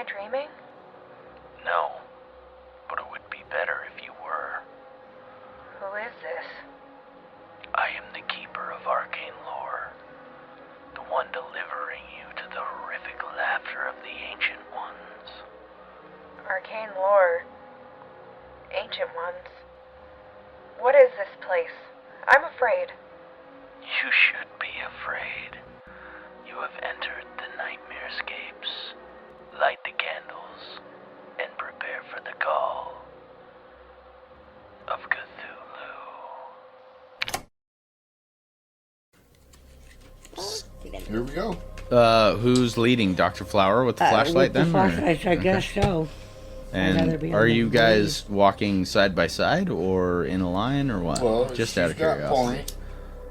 I dreaming? No, but it would be better if you were. Who is this? I am the keeper of arcane lore, the one delivering you to the horrific laughter of the ancient ones. Arcane lore. Ancient ones. What is this place? I'm afraid. You should be afraid. You have entered the nightmare scapes. Light the candles and prepare for the call of Cthulhu. Here we go. Who's leading? Dr. Flower with the flashlight with then? the flashlight, I guess so. And are you guys walking side by side or in a line or what? Well, just out of curiosity. Point,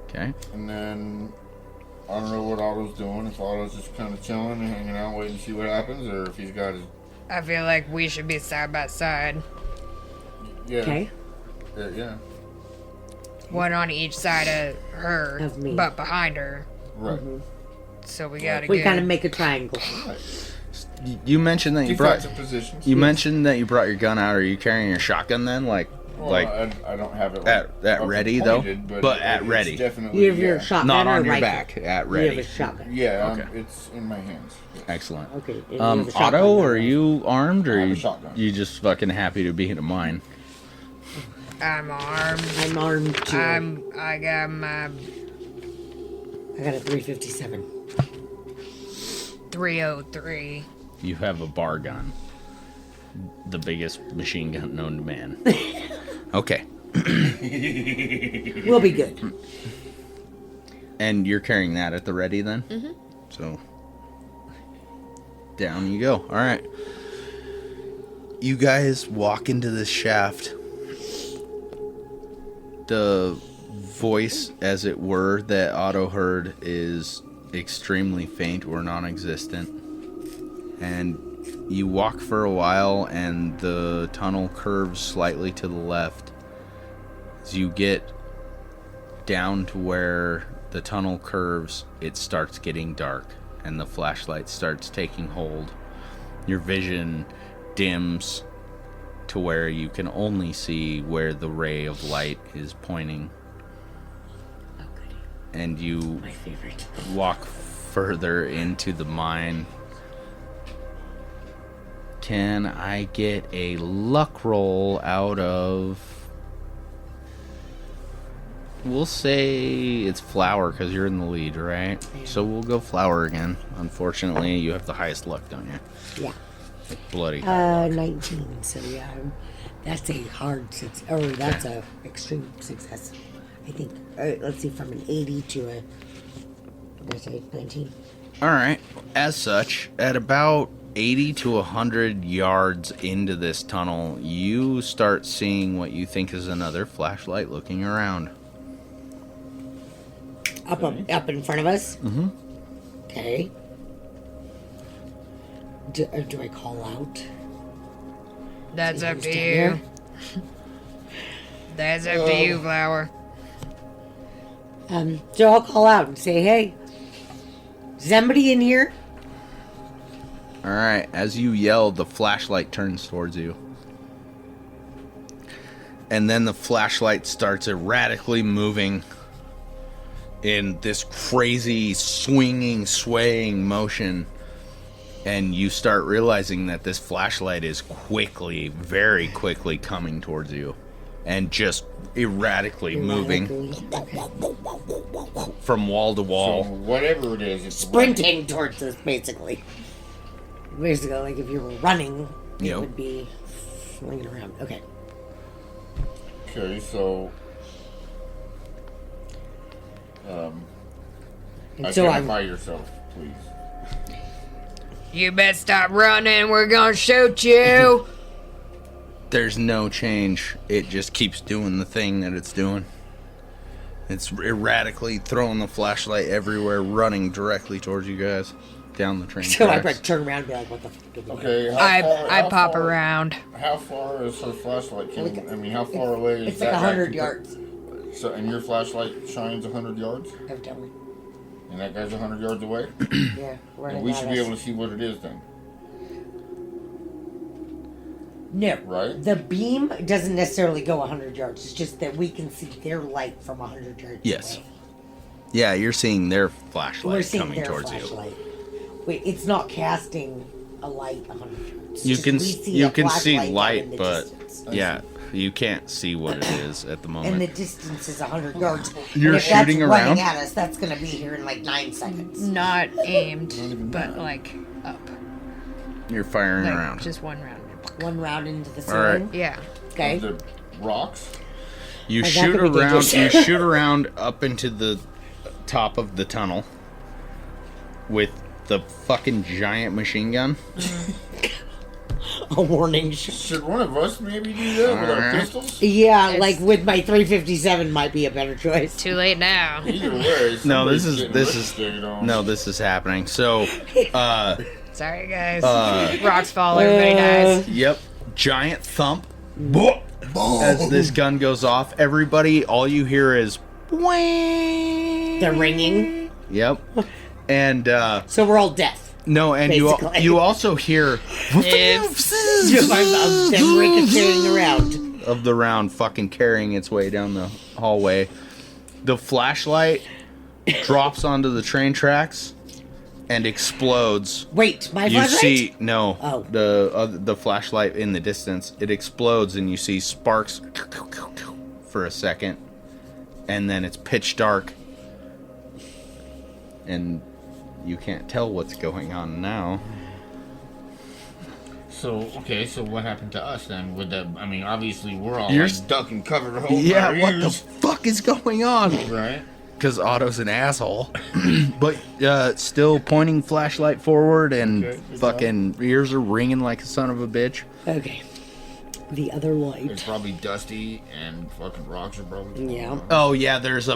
okay. And then I don't know what Otto's doing. If Otto's just kind of chilling and hanging out, waiting to see what happens, or if he's got his. I feel like we should be side by side. Yeah. Okay. Yeah. One on each side of her, Of me. but behind her. Right. So we gotta We get. kind of make a triangle. Right. You mentioned that you brought. Defensive positions. You mentioned that you brought your gun out. Are you carrying your shotgun then? Well, I don't have it at ready though. pointed, But at it's ready. Definitely. You have your shotgun not or on your rifle? back. At You ready. have a shotgun. Yeah. Okay. It's in my hands. Yes. Excellent. Okay. and you have a shotgun, Otto, not are a rifle. you armed or I have a you, shotgun. you just fucking happy to be in a mine? I'm armed. I'm armed too. I got my I got a 357. 303. You have a bar gun. The biggest machine gun known to man. Okay. We'll be good. And you're carrying that at the ready then? Mm-hmm. So, down you go. All right. You guys walk into this shaft. The voice, as it were, that Otto heard is extremely faint or non-existent. And you walk for a while and the tunnel curves slightly to the left. As you get down to where the tunnel curves, it starts getting dark and the flashlight starts taking hold. Your vision dims to where you can only see where the ray of light is pointing. Oh, goody. And you My favorite. walk further into the mine. Can I get a luck roll out of... We'll say it's Flower because you're in the lead, right? Yeah. So we'll go Flower again. Unfortunately, you have the highest luck, don't you? Yeah. Like bloody high luck. 19. So yeah, that's a hard success, or that's a extreme success. I think. Let's see, from an 80 to a. What did I say? 19. All right. As such, at about 80 to 100 yards into this tunnel, you start seeing what you think is another flashlight looking around. Up in front of us. Mm-hmm. Okay. Do I call out? That's See up who's to down you. there? That's up to you, Flower. So I'll call out and say, "Hey, is somebody in here?" All right. As you yell, the flashlight turns towards you. And then the flashlight starts erratically moving in this crazy swinging, swaying motion. And you start realizing that this flashlight is quickly, very quickly coming towards you. And just erratically moving Okay. from wall to So wall. whatever it is, it's Sprinting towards us, basically. Basically, like if you were running, it Yep. would be swinging around. Okay. Okay, so And so identify yourself, please. You better stop running. We're gonna shoot you. There's no change. It just keeps doing the thing that it's doing. It's erratically throwing the flashlight everywhere, running directly towards you guys down the train So I tracks. turn around and be like, "What the fuck?" Did we do?" Okay, I pop far, around. How far is her flashlight? Like, I mean, how far away is It's that? like 100 back yards. So, and your flashlight shines 100 yards, Evidently. and that guy's 100 yards away. Yeah. Running And we at should us. be able to see what it is then. No. Right? The beam doesn't necessarily go 100 yards. It's just that we can see their light from 100 yards Yes. away. Yeah, you're seeing their We're flashlight seeing coming their towards flashlight. Wait, it's not casting a light 100 yards. you. Just You can we see you a can see flashlight down in light, the but distance. yeah, you can't see what it is at the And moment. the distance is 100 yards. You're and if shooting that's around? running at us, that's going to be here in like 9 seconds. Not aimed, but like up. You're firing Like around. just one round. One round into the All right. ceiling. Yeah. Okay. The rocks? You that shoot could be around. dangerous. You shoot around up into the top of the tunnel with the fucking giant machine gun. A warning shot. Should one of us maybe do that with our Alright. pistols? Yeah, It's- like with my 357 might be a better choice. Too late now. Either way, No, this somebody's is getting this lipstick on. is no, this is happening. So, Sorry, guys. Uh, Rocks fall, everybody dies. yep, giant thump. As this gun goes off, everybody, all you hear is "Wang." The ringing. Yep, and So we're all deaf. no, and Basically. you also hear Just like them ricocheting around. of the round fucking carrying its way down the hallway. The flashlight drops onto the train tracks and explodes. Wait, my You flashlight? see no Oh. the flashlight in the distance. It explodes and you see sparks for a second, and then it's pitch dark, and you can't tell what's going on now. So, okay, so what happened to us then? With the, I mean, obviously we're all You're like duck and cover holding Yeah, our what the ears. fuck is going on? Right? Because Otto's an asshole, but still pointing flashlight forward, and Okay, good fucking ears are ringing like a son of a bitch. Okay. The other It's light. probably dusty and fucking rocks are probably Yeah. Oh yeah, there's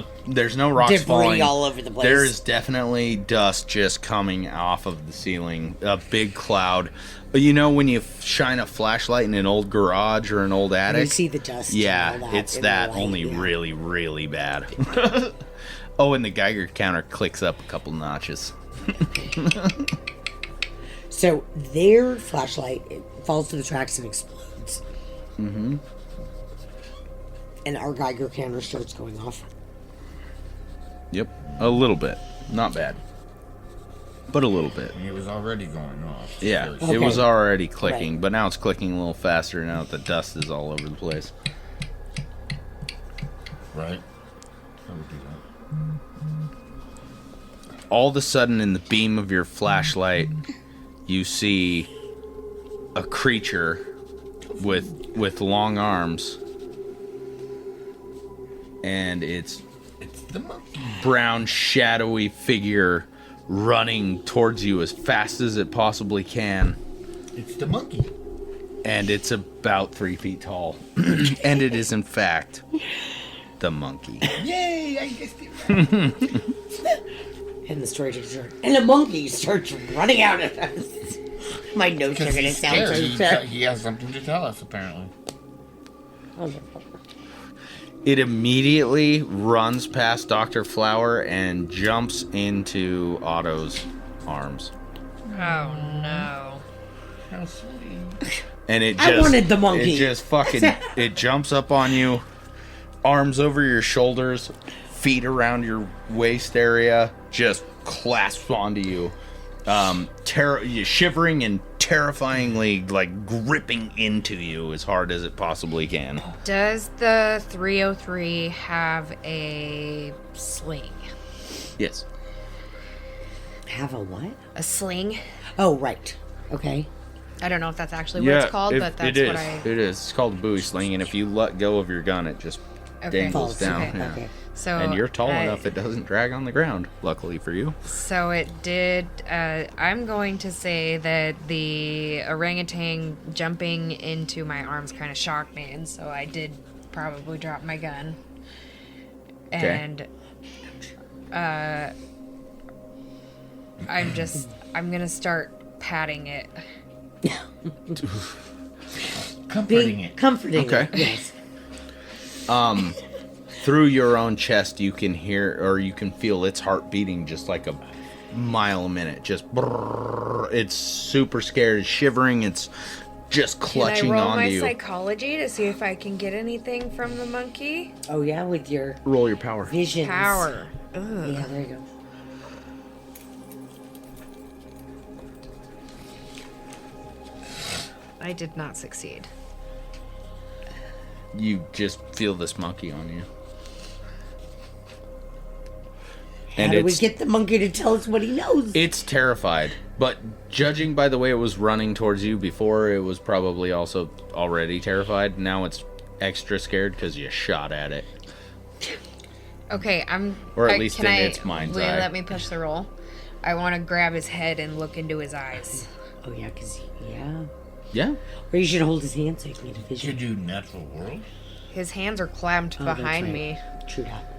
no rocks Debris falling. all over the place. There is definitely dust just coming off of the ceiling. A big cloud. But you know when you shine a flashlight in an old garage or an old attic? You see the dust. and Yeah, all that it's in the that, light, only yeah. really, really bad. Oh, and the Geiger counter clicks up a couple notches. So their flashlight it falls to the tracks and explodes. Mm-hmm. And our Geiger counter starts going off. Yep, a little bit. Not bad. But a little bit. I mean, it was already going off. Yeah, Very it Okay. was already clicking, Right. but now it's clicking a little faster now that the dust is all over the place. Right? How would do that? All of a sudden, in the beam of your flashlight, you see a creature with long arms, and it's It's the monkey. brown, shadowy figure running towards you as fast as it possibly can, It's the monkey. and it's about 3 feet tall, and it is in fact the monkey. Yay! I guessed it right. And the story takes a turn. And the monkey starts running out at us. My notes are Because going to he's sound scared. so He, sad. he has something to tell us, apparently. It immediately runs past Dr. Flower and jumps into Otto's arms. Oh no. How sweet. And it I just wanted the monkey. It just fucking it jumps up on you, arms over your shoulders, feet around your waist area, just clasps onto you. Shivering and terrifyingly like gripping into you as hard as it possibly can. Does the 303 have a sling? Yes. Have a what? A sling? Oh, right. Okay. I don't know if that's actually what it's called, but that's it is. what I. It is. It's called a buoy sling, and if you let go of your gun, it just Okay. dangles Falls. down. Okay. Yeah. Okay. So And you're tall I- enough it doesn't drag on the ground, luckily for you. So it did. I'm going to say that the orangutan jumping into my arms kind of shocked me, and so I did probably drop my gun. Okay. And I'm gonna start patting it. Comforting it. Comforting. Okay. Yes. Through your own chest, you can hear or you can feel its heart beating just like a mile a minute. Just brrr. It's super scared, it's shivering, it's just Can I clutching roll onto my you. psychology to see if I can get anything from the monkey? Oh yeah, with your Roll your power. visions. Power. Ugh. Yeah, there you go. I did not succeed. You just feel this monkey on you. How do we get the monkey to tell us what he knows? It's terrified, but judging by the way it was running towards you before, it was probably also already terrified. Now it's extra scared because you shot at it. Okay, Or at least in its mind's will you eye. let me push the roll? I want to grab his head and look into his eyes. Oh yeah, yeah. Yeah. Or you should hold his hand so you can get a vision. Should you natural world? His hands are clamped Oh, that's behind right. me. True that.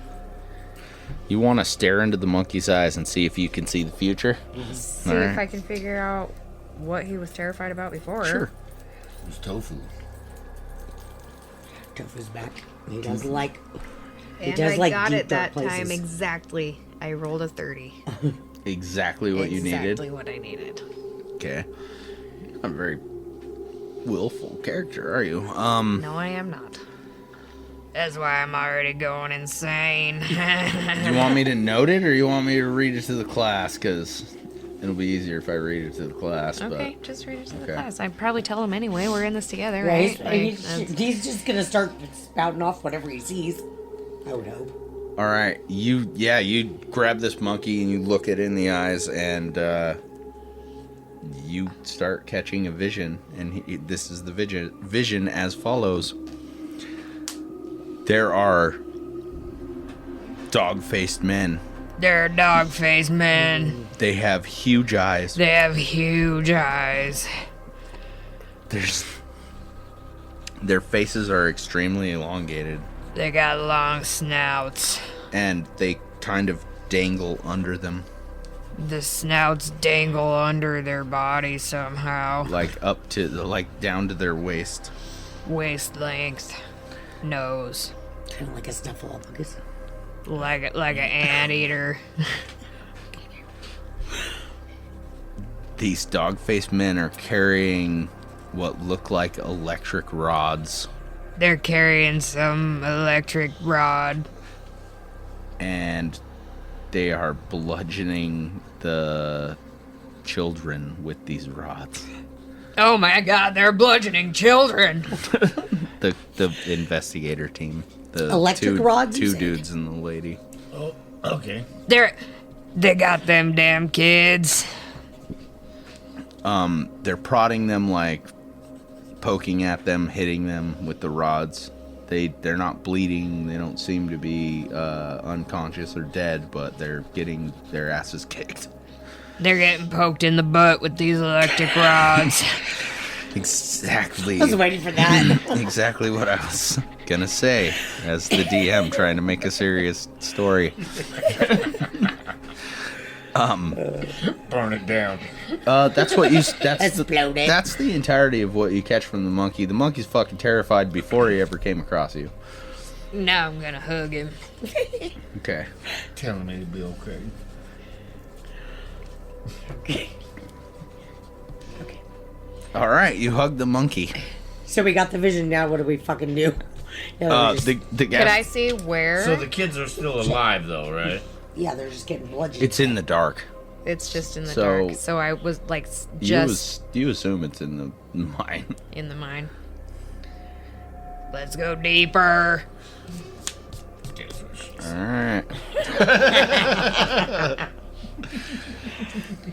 You want to stare into the monkey's eyes and see if you can see the future? See All if right. I can figure out what he was terrified about before. Sure. It's tofu. Tofu's back. He does like. He And does I like got deep, it dark that time places. exactly. I rolled a 30. Exactly what you needed. Exactly what I needed. Okay. I'm a very willful character, are you? No, I am not. That's why I'm already going insane. You want me to note it or you want me to read it to the class? Because it'll be easier if I read it to the class. Okay, just read it to the Okay. class. I'd probably tell him anyway. We're in this together, Yeah, right? he's, Like, he's just gonna start spouting off whatever he sees. I would hope. All right. You grab this monkey and you look it in the eyes and you start catching a vision. And this is the vision as follows. There are dog-faced men. they're dog-faced men. They have huge eyes. They have huge eyes. Their faces are extremely elongated, They got long snouts. and they kind of dangle under them, The snouts dangle under their body somehow. like down to their waist. Waist length. Nose. Kind of like a snuffleupagus. Like an anteater. These dog-faced men are carrying what look like electric rods, They're carrying some electric rod. and they are bludgeoning the children with these rods. Oh my god, they're bludgeoning children. The investigator team. The Electric rods, you Two said? dudes and the lady. Oh, okay. They got them damn kids. They're prodding them, like poking at them, hitting them with the rods. They're not bleeding. They don't seem to be unconscious or dead, but they're getting their asses kicked. They're getting poked in the butt with these electric rods. Exactly. I was waiting for that. Exactly what I was gonna say as the DM trying to make a serious story. Burn it down. That's what you. Explode it. That's the entirety of what you catch from the monkey. The monkey's fucking terrified before he ever came across you. Now I'm gonna hug him. Okay. Telling me to be okay. Okay. All right. You hug the monkey. So we got the vision now. What do we fucking do? Now we're just- The guy. Could I see where? So the kids are still alive, though, right? yeah, they're just getting bludgeoned. It's in the dark. It's just in the So- dark. So I was like just You assume it's in the mine. in the mine. Let's go deeper. All right.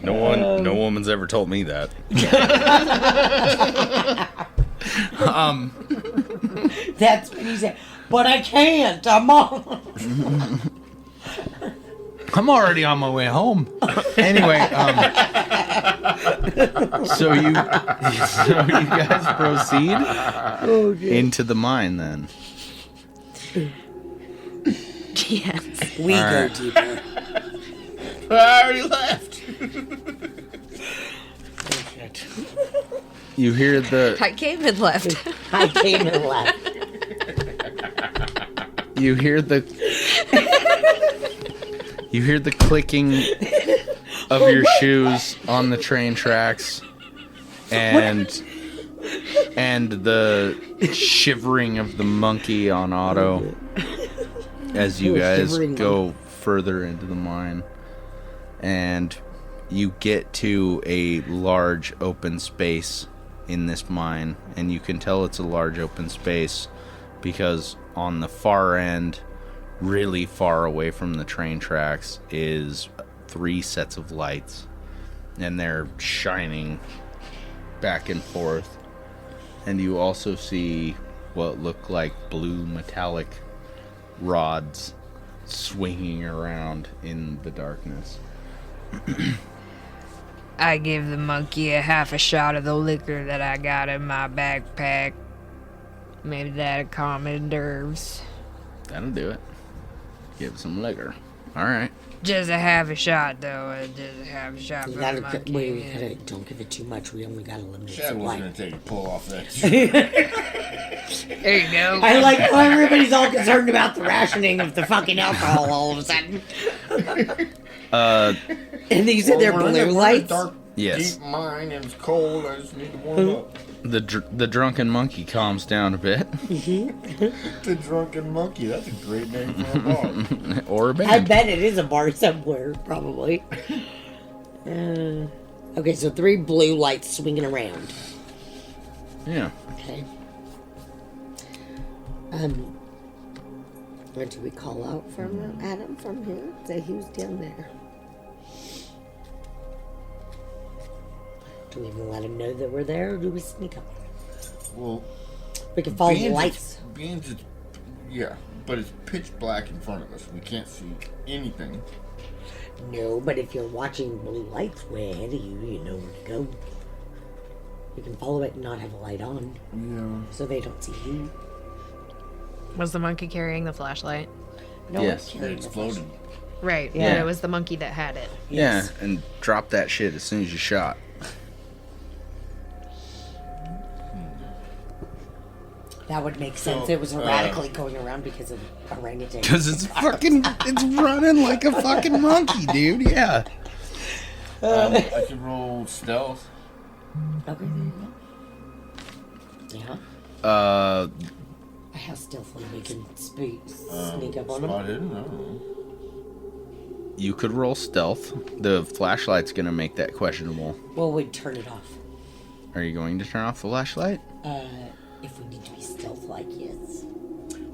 No woman's ever told me that. That's when he said, "But I can't. I'm on." I'm already on my way home. Anyway, so you guys proceed into the mine then. Yes. We All go right. deeper. I already left. You hear the I came and left. I came and left. you hear the clicking of your shoes on the train tracks, and And the shivering of the monkey on Otto as you guys go further into the mine. And you get to a large open space in this mine. And you can tell it's a large open space because on the far end, really far away from the train tracks, is 3 sets of lights. And they're shining back and forth. And you also see what look like blue metallic rods swinging around in the darkness. I give the monkey a half a shot of the liquor that I got in my backpack. Maybe that'll calm his nerves. That'll do it. Give some liquor. All right. Just a half a shot, though. Just a half a shot You for gotta, the monkey. wait, we gotta, don't give it too much. We only got a limited Chad was supply. gonna take a pull off that. There you go. I like how everybody's all concerned about the rationing of the fucking alcohol all of a sudden. And these are their blue lights. Dark, Yes. deep mine and it's cold. I just need to warm up. The drunken monkey calms down a bit. The drunken monkey. That's a great name for a bar. Or a I band. bet it is a bar somewhere, probably. Okay, so 3 blue lights swinging around. Yeah. Okay. What do we call out from Adam from here? Say he was down there. Do we even let him know that we're there, or do we sneak up? Well, We can follow the beans lights. yeah, but it's pitch black in front of us. We can't see anything. No, but if you're watching blue lights way ahead of you, you know where to go. You can follow it and not have a light on, Yeah. so they don't see you. Was the monkey carrying the flashlight? No Yes. one's It carrying the exploded. Right. Yeah. But it was the monkey that had it. Yes. Yeah, and drop that shit as soon as you shot. That would make sense. So, It was erratically going around because of orangutan. Because it's running like a fucking monkey, dude. Yeah. I could roll stealth. Okay, there you go. Yeah. How stealthily we can sneak up on them. Spot hidden? I don't know. You could roll stealth. The flashlight's going to make that questionable. Well, we'd turn it off. Are you going to turn off the flashlight? If we need to be stealth-like, yes.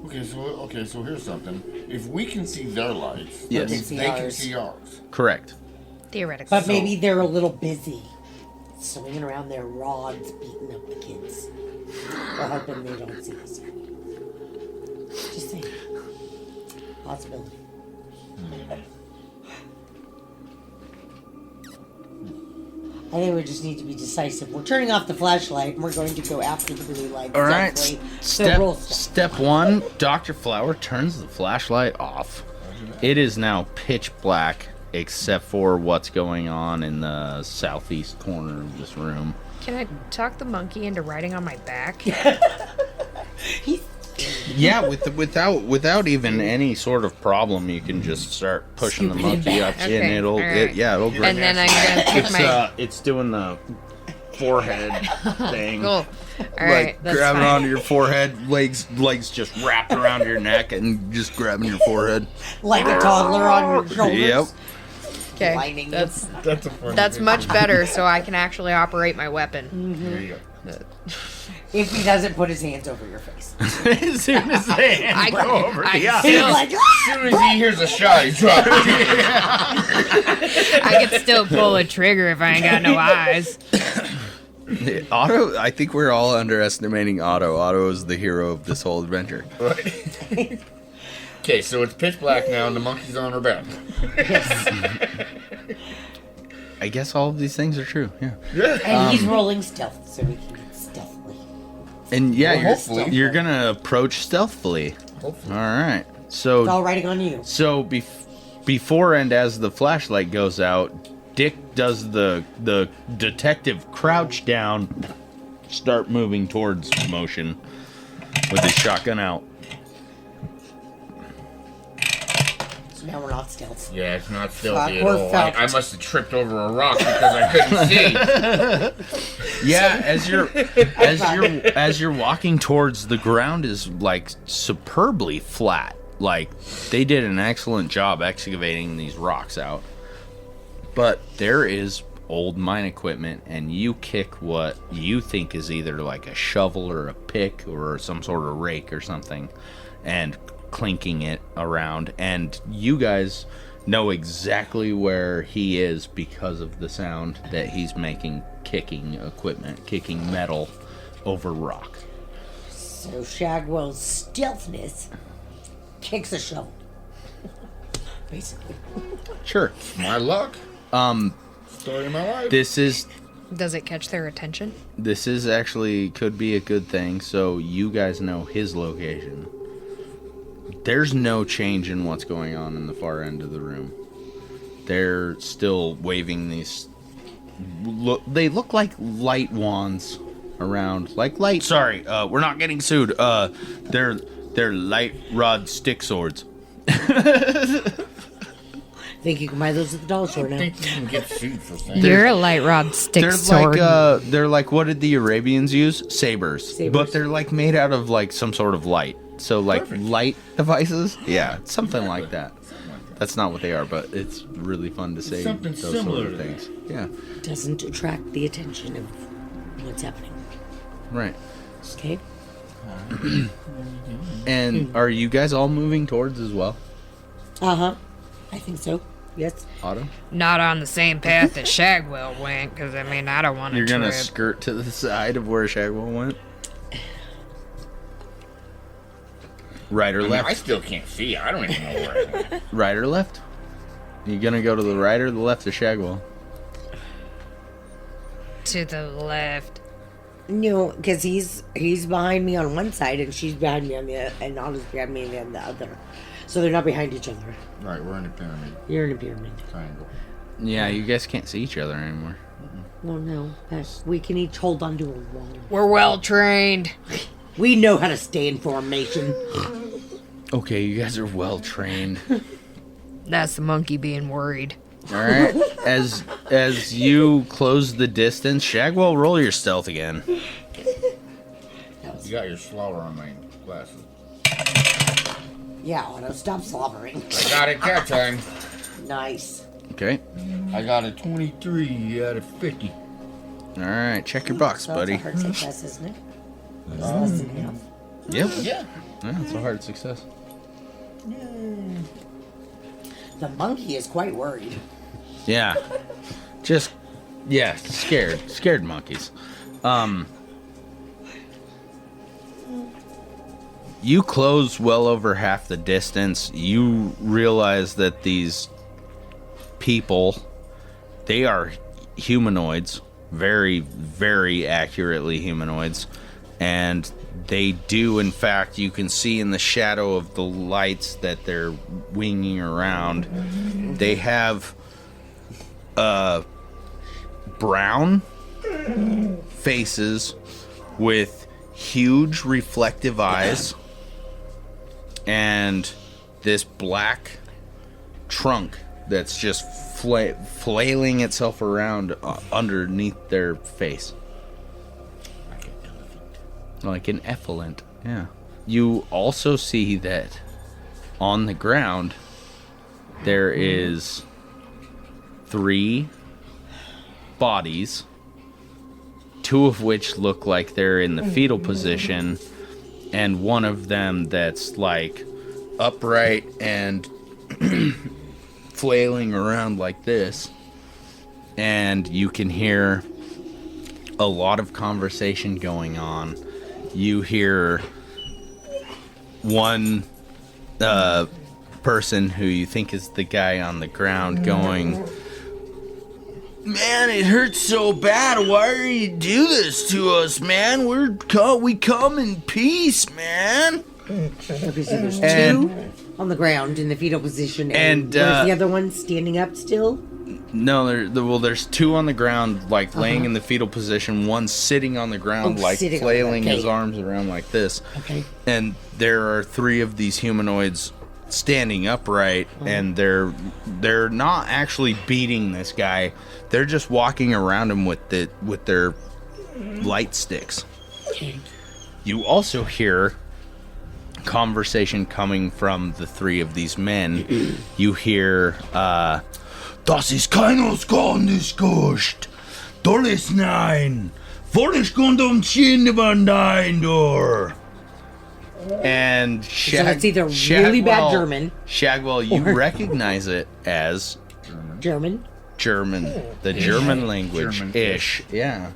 Okay, so here's something. If we can see their lights, that Yes. means They they can can see see ours. Correct. Theoretically. But maybe they're a little busy swinging around their rods, beating up the kids. We're hoping they don't see us. Just saying. Possibility. I think we just need to be decisive. We're turning off the flashlight and we're going to go after the blue light. All right. So roll Step 1, Dr. Flower turns the flashlight off. It is now pitch black except for what's going on in the southeast corner of this room. Can I talk the monkey into riding on my back? He's Yeah, without even any sort of problem, you can just start pushing the Scooping it monkey up, back. Okay, and it'll alright. it'll bring And then I'm gonna pick it's my. it's doing the forehead thing. Cool. All Like right, that's grabbing fine. onto your forehead, legs just wrapped around your neck, and just grabbing your forehead. like a toddler on your shoulders. Yep. Okay, Lining you. that's That's a funny that's thing. much better, so I can actually operate my weapon. There you go. If he doesn't put his hands over your face. As soon as they hands I- go over I the eye. He's still- like, As soon as he hears a shot, he drops it. I can still pull a trigger if I ain't got no eyes. Otto, I think we're all underestimating Otto. Otto is the hero of this whole adventure. Okay, so it's pitch black now and the monkey's on her back. I guess all of these things are true. Yeah. and he's rolling stealth, so we can get stealthily. And yeah, Well, hopefully. you're gonna approach stealthily. Hopefully. All right. It's So all riding on you. before and as the flashlight goes out, Dick does the detective crouch down, start moving towards motion with his shotgun out. Now we're not stealth. Yeah, it's not stealthy at Or all. felt. I must have tripped over a rock because I couldn't see. Yeah, as you're walking towards, the ground is like superbly flat. Like they did an excellent job excavating these rocks out. But there is old mine equipment, and you kick what you think is either like a shovel or a pick or some sort of rake or something, and clinking it around, and you guys know exactly where he is because of the sound that he's making, kicking equipment, kicking metal over rock. So Shagwell's stealthness kicks a shovel. Basically. Sure. My luck. Story of my life. This is catch their attention? This is actually could be a good thing, so you guys know his location. There's no change in what's going on in the far end of the room. They're still waving these... they look like light wands around. Like light... Sorry, we're not getting sued. They're light rod stick swords. Think you can buy those at the dollar store now. I think you can get sued for things. You're a light rod stick sword. They're like, what did the Arabians use? Sabers. But they're like made out of like some sort of light. So like light devices? Yeah, something like that. That's not what they are, but it's really fun to say something those similar sort of to things. Yeah. Doesn't attract the attention of what's happening. Right. Okay. And are you guys all moving towards as well? Uh-huh. I think so. Yes. Otto? Not on the same path that Shagwell went, because, I mean, I don't want to You're trip. going to skirt to the side of where Shagwell went? Right or left? I still can't see. I don't even know where I am. Right or left? You going to go to the right or the left of Shagwell? To the left. No, because he's behind me on one side and she's behind me on the other, and Otto's behind me on the other. So they're not behind each other. Right, we're in a pyramid. You're in a pyramid. Triangle. Yeah, you guys can't see each other anymore. Well, no. We can each hold onto a wall. We're well trained. We know how to stay in formation. Okay, you guys are well trained. That's the monkey being worried. All right. As you close the distance, Shagwell, roll your stealth again. You got your slower on my glasses. Yeah, Otto, stop slobbering. I got it that time. Nice. Okay. I got a 23 out of 50. All right, check your box, So buddy. That's a hard success, isn't it? It's less than half. Yep. Yeah. Yeah, it's a hard success. The monkey is quite worried. Yeah. Scared monkeys. You close well over half the distance. You realize that these people, they are humanoids, very, very accurately humanoids, and they do, in fact, you can see in the shadow of the lights that they're winging around, they have brown faces with huge reflective eyes and this black trunk that's just flailing itself around underneath their face. Like an effluent, yeah. You also see that on the ground there is 3 bodies, 2 of which look like they're in the fetal position, and one of them that's like upright and flailing around like this. And you can hear a lot of conversation going on. You hear one person who you think is the guy on the ground going, "Man, it hurts so bad. Why do you do this to us, man? We come in peace, man." Okay, so there's And- 2 on the ground in the fetal position, and, and where's the other one standing up still? No, there's 2 on the ground, like laying in the fetal position. One sitting on the ground, Oh, like sitting on flailing the- okay. his arms around like this. Okay. And there are 3 of these humanoids standing upright, and they're not actually beating this guy. They're just walking around him with their light sticks. You also hear conversation coming from the three of these men. You hear, Das ist keiner Skåneskust. Dolles nein. Volles kondom chinnebandein door. And So it's either really bad German. Shagwell, you recognize it as German. The German language-ish. Yeah.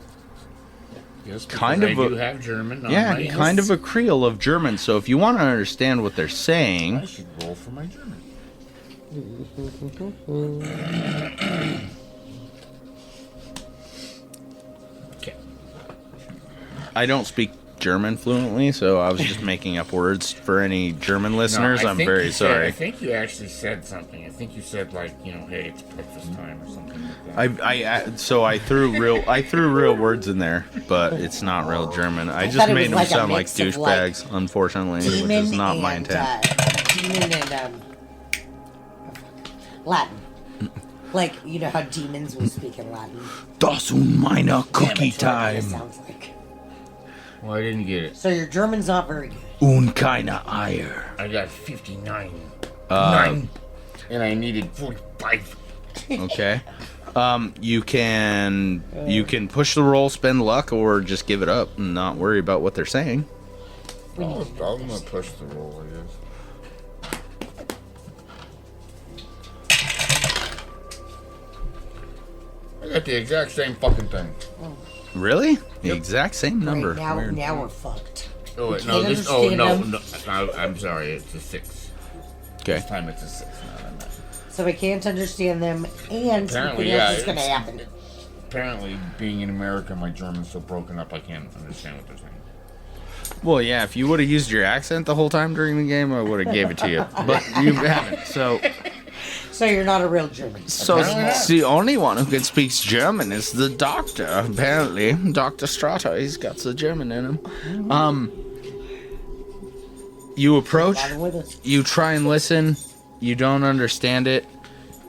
Yes, Kind of I a- do have German. Yeah, kind of a Creole of German. So if you want to understand what they're I saying, should roll for my German. Okay. I don't speak German fluently, so I was just making up words for any German listeners. No, I I'm think very you said- sorry. I think you actually said something. I think you said like, hey, it's breakfast time or something like that. I threw real words in there, but it's not real German. I just thought it made was them like a sound like mix of, like, douchebags, unfortunately, which Demon is not my and, intent. Demon and Latin. Like, you know how demons will speak in Latin. Das un meiner cookie That's what it time. sounds like. Well, I didn't get it. So your German's not very good. Un keine Eier. I got 59. Uh, And I needed 45. Okay. You can push the roll, spend luck, or just give it up and not worry about what they're saying. I'm gonna push the roll, I guess. I got the exact same fucking thing. Really? The exact same number. Right, Weird. now we're fucked. Oh wait, We no, can't this. Oh understand no, them. no. I'm sorry. It's a 6. Okay. This time it's a 6. No, I'm not. So we can't understand them, and Apparently, something yeah, else is going to it's- happen. Apparently, being in America, my German's so broken up I can't understand what they're saying. Well, yeah, if you would have used your accent the whole time during the game, I would have gave it to you. But you haven't. So So you're not a real German. the only one who can speak German is the doctor, apparently. Dr. Strata, he's got the German in him. You approach, Riding with us. you try and listen, you don't understand it.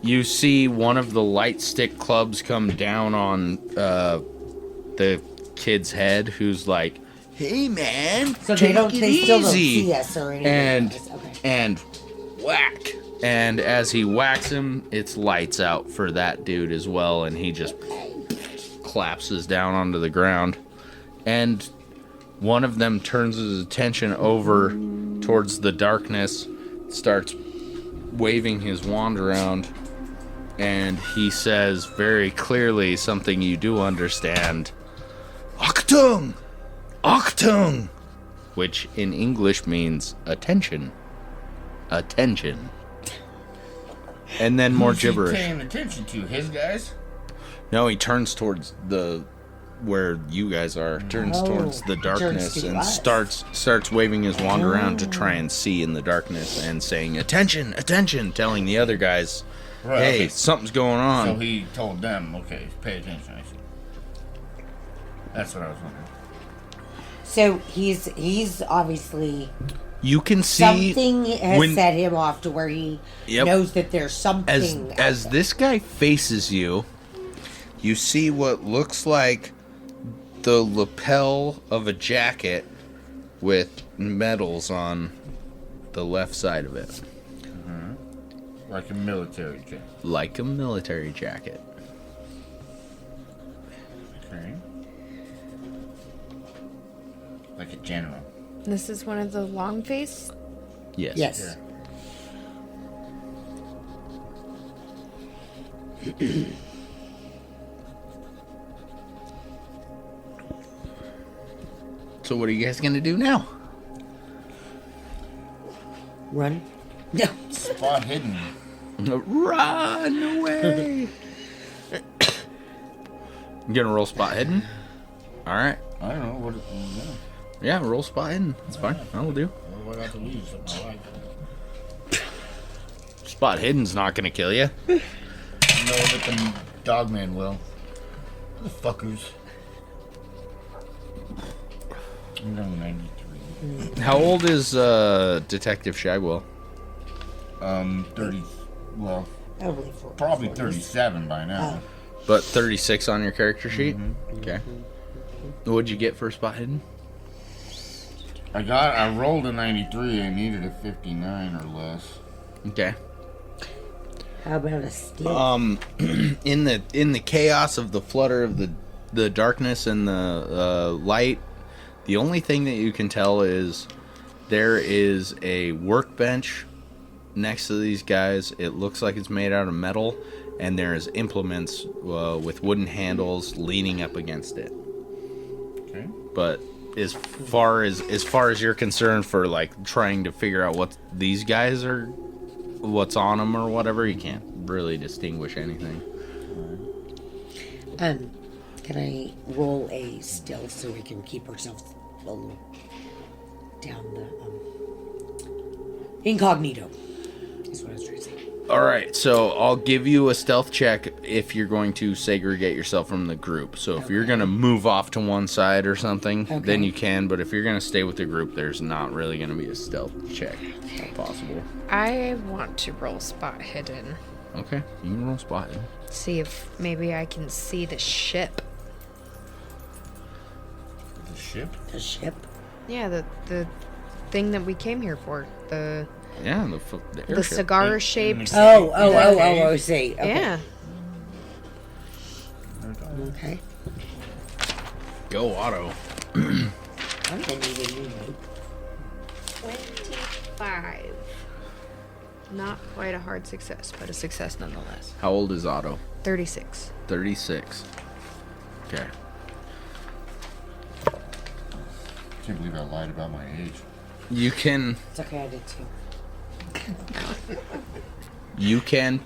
You see one of the light stick clubs come down on the kid's head, who's like, "Hey man, So they don't. take it They still don't easy." see us or anything. And Okay. and whack. And as he whacks him, it's lights out for that dude as well, and he just collapses down onto the ground. And one of them turns his attention over towards the darkness, starts waving his wand around, and he says very clearly something you do understand. Achtung! Achtung! Which in English means attention. Attention. And then more Who's he gibberish. paying attention to his guys? No, he turns towards where you guys are. Turns Oh, towards the he turns darkness to and us. starts waving his wand around to try and see in the darkness and saying "attention, attention," telling the other guys, Right, "Hey, okay. something's going on." So he told them, okay, pay attention. I see. That's what I was wondering. So he's obviously You can see something has when- set him off to where he Yep. knows that there's something. as this guy faces you, you see what looks like the lapel of a jacket with medals on the left side of it, Like a military jet. like a military jacket. Okay. Like a general. This is one of the long face. Yes. Yes. Yeah. So what are you guys gonna do now? Run. No. Spot hidden. Run away! You gonna roll spot hidden? All right. I don't know what. Yeah, roll spot hidden. That's fine. That'll do. What do I have to lose? Something I like. Spot hidden's not gonna kill you. No, but the dogman will. The fuckers. I'm going 93. How old is Detective Shagwell? 30. Well, Probably 4. probably 37 by now. But 36 on your character sheet? Okay. What'd you get for a spot hidden? I rolled a 93. I needed a 59 or less. Okay. How about a stealth? In the chaos of the flutter of the darkness and the light, the only thing that you can tell is there is a workbench next to these guys. It looks like it's made out of metal, and there's implements with wooden handles leaning up against it. Okay. But as far as you're concerned, for like trying to figure out what these guys are, what's on them or whatever, you can't really distinguish anything. Can I roll a stealth so we can keep ourselves a little down the incognito? Is what I was trying to say. All right, so I'll give you a stealth check if you're going to segregate yourself from the group. So if you're going to move off to one side or something, then you can. But if you're going to stay with the group, there's not really going to be a stealth check possible. I want to roll spot hidden. Okay, you can roll spot hidden. See if maybe I can see the ship. The ship? The ship? Yeah, the thing that we came here for. The The the cigar shaped. I see. Okay. Yeah. Okay. Go Otto. I'm gonna need a new one. 25. Not quite a hard success, but a success nonetheless. How old is Otto? 36. 36. Okay. Can't believe I lied about my age. You can It's okay, I did too.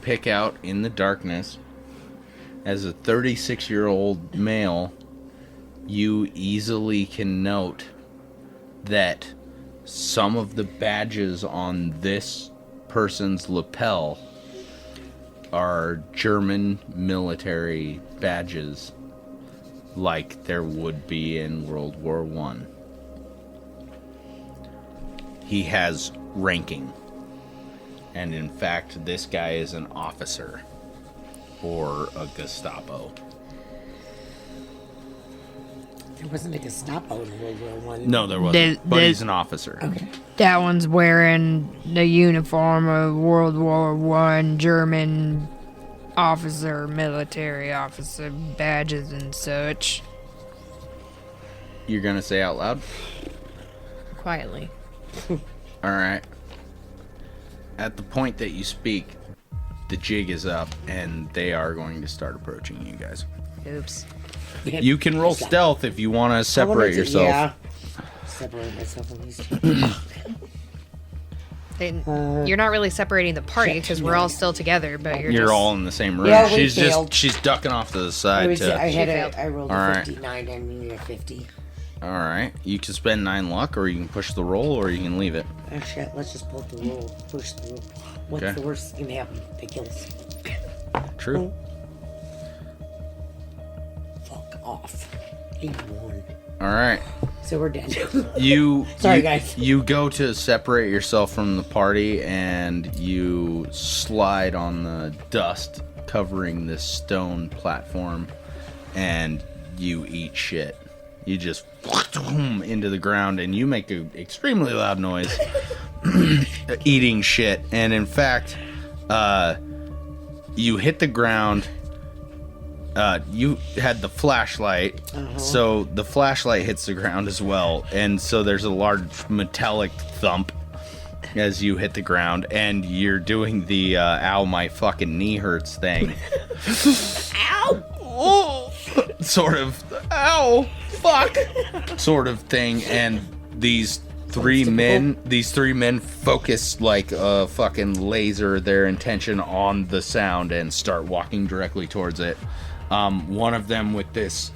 pick out in the darkness, as a 36-year-old male, you easily can note that some of the badges on this person's lapel are German military badges, like there would be in World War I. He has ranking. And in fact, this guy is an officer or a Gestapo. There wasn't a Gestapo in World War I. No, there wasn't. But he's an officer. Okay. That one's wearing the uniform of World War I German officer, military officer, badges and such. You're going to say out loud? Quietly. All right. At the point that you speak, the jig is up, and they are going to start approaching you guys. Oops. You can roll stealth if you want to separate yourself. Yeah. Separate myself from these two. You're not really separating the party because we're all still together, but you're just... all in the same room. Yeah, we she's failed. she's ducking off to the side. I rolled All a right. 59 and needed a 50. All right. You can spend 9 luck, or you can push the roll, or you can leave it. Oh shit, let's just pull the roll. Push the roll. What's Okay. the worst that can happen? They kill us. True. Fuck off. 81. All right. So we're dead. Sorry, guys. You go to separate yourself from the party, and you slide on the dust covering this stone platform, and you eat shit. You just into the ground, and you make an extremely loud noise eating shit. And in fact, you hit the ground. You had the flashlight, so the flashlight hits the ground as well, and so there's a large metallic thump as you hit the ground, and you're doing the ow my fucking knee hurts thing. Ow! Oh! Sort of ow fuck sort of thing, and these three men focus like a fucking laser their intention on the sound and start walking directly towards it. One of them with this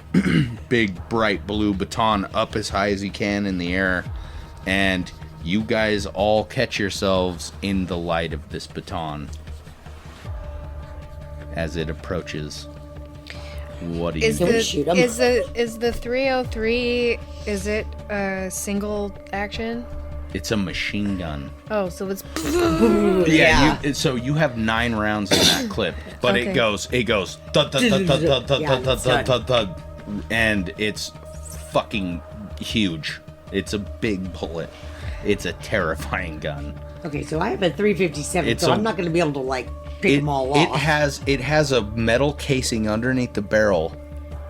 big bright blue baton up as high as he can in the air, and you guys all catch yourselves in the light of this baton as it approaches. What do you do? Shoot 'em. Is the 303, is it a single action? It's a machine gun. Oh, so it's. Yeah. So you have 9 rounds in that clip, but Okay. it goes thud, thud, thud, thud, thud, thud, Yeah, thud, thud, it's thud, done. thud, thud, and it's fucking huge. It's a big bullet. It's a terrifying gun. Okay, so I have a 357, It's so a- I'm not going to be able to like pick them all off. It has a metal casing underneath the barrel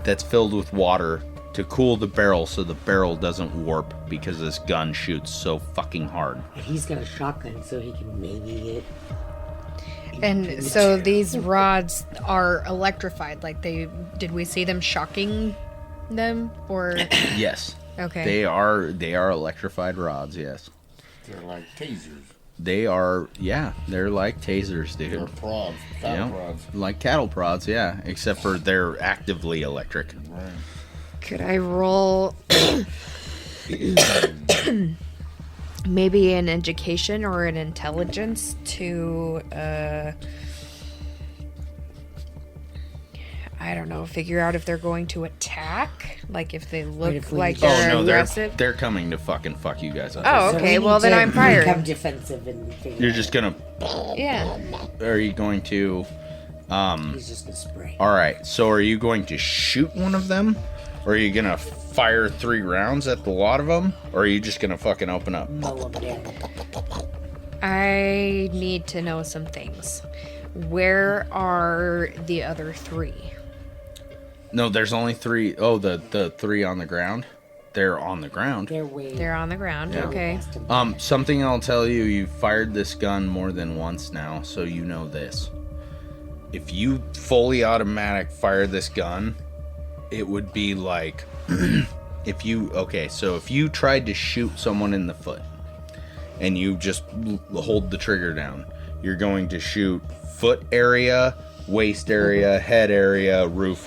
that's filled with water to cool the barrel so the barrel doesn't warp because this gun shoots so fucking hard. He's got a shotgun, so he can maybe get. And so these rods are electrified. Like did we see them shocking them or? Yes. Okay. They are electrified rods, yes. They're like tasers. They are, yeah, they're like tasers, dude. They're prods. Cattle prods. Like cattle prods, yeah, except for they're actively electric. Right. Could I roll maybe an education or an intelligence to I don't know, figure out if they're going to attack? Like if they look if we like just- they're Oh no, aggressive? they're coming to fucking fuck you guys up. Oh, So okay, we well need then to I'm fired. Become defensive and figure You're it just out. gonna, Yeah. are you going to, He's just gonna spray. alright, so are you going to shoot one of them? Or are you gonna fire 3 rounds at the lot of them? Or are you just gonna fucking open up? Mow him down. I need to know some things. Where are the other 3? No, there's only 3. Oh, the 3 on the ground? They're on the ground. They're way. They're on the ground. Okay. past him. Something I'll tell you, you've fired this gun more than once now, so you know this. If you fully automatic fire this gun, it would be like if you tried to shoot someone in the foot and you just hold the trigger down, you're going to shoot foot area, waist area, head area, roof,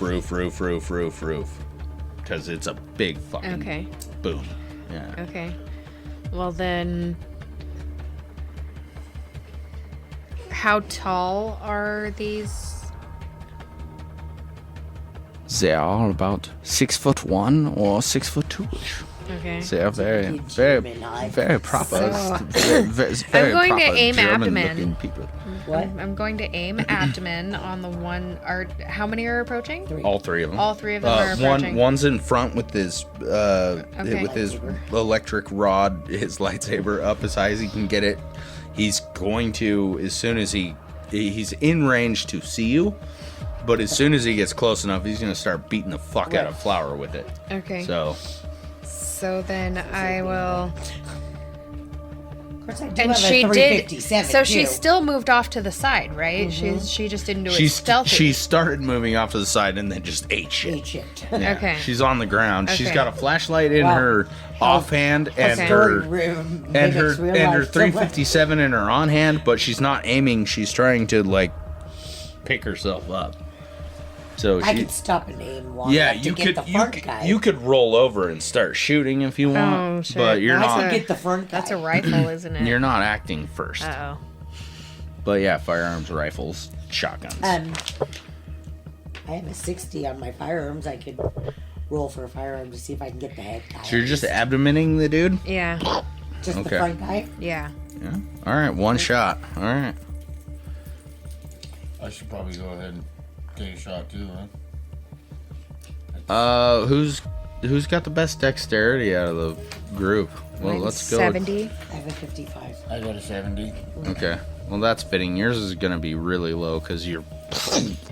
because it's a big fucking Okay. boom. Yeah. Okay. Well then, how tall are these? They are about 6'1" or 6'2". Okay. They are very, German eye. very proper. So- very I'm going to proper aim German-looking abdomen. people. What? I'm going to aim abdomen on the one. How many are approaching? 3. All 3 of them. All 3 of them are approaching. One's in front with his Okay. with his Lightsaber. electric rod, his lightsaber up as high as he can get it. He's going to, as soon as he's in range to see you, but as soon as he gets close enough, he's gonna start beating the fuck out of Flower with it. Okay. So So then I will. Of course, I do And have she a did. 357 So she too. still moved off to the side, right? She just didn't do it she stealthy. started moving off to the side and then just ate shit. Ate shit. Yeah. Okay. She's on the ground. She's Okay. got a flashlight in Wow. her offhand and Okay. her room. and her mimics real and her life so much. 357 in her on hand, but she's not aiming. She's trying to like pick herself up. So I she, could stop and aim long yeah, enough to you get could the front guy. you could roll over and start shooting if you want, Oh, shit. but you're I not could get the front guy. That's a rifle, isn't it? you're not acting first. Uh-oh. But yeah, firearms, rifles, shotguns. I have a 60 on my firearms. I could roll for a firearm to see if I can get the head guy. So you're just abdomening the dude? Yeah. Just okay. the front guy. Yeah. Yeah. All right, one shot. All right. I should probably go ahead and take a shot too, huh? Who's got the best dexterity out of the group? Well, Mine's let's go. 70. I have a 55. I got a 70. Okay. Well, that's fitting. Yours is gonna be really low because you're.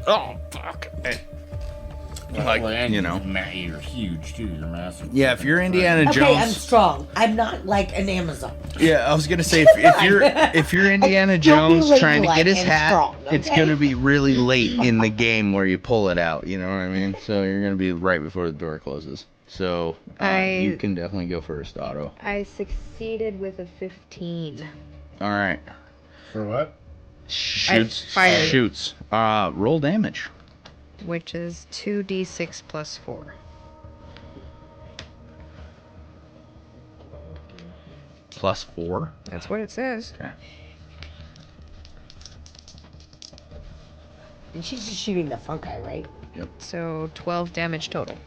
Oh fuck. Like, and you know. You're huge too. You're massive. Yeah, if you're Indiana Okay, I'm Jones. strong. I'm not like an Amazon. Yeah, I was gonna say if you're Indiana Don't be Jones trying to ladylike get his and hat, strong, it's okay? gonna be really late in the game where you pull it out. You know what I mean? So you're gonna be right before the door closes. So you can definitely go first, Otto. I succeeded with a 15. All right. For what? Shoots. fired. Shoots. Roll damage. Which is 2d6 plus 4. Plus 4. That's what it says. Okay. And she's just shooting the fungi, right? So 12 damage total.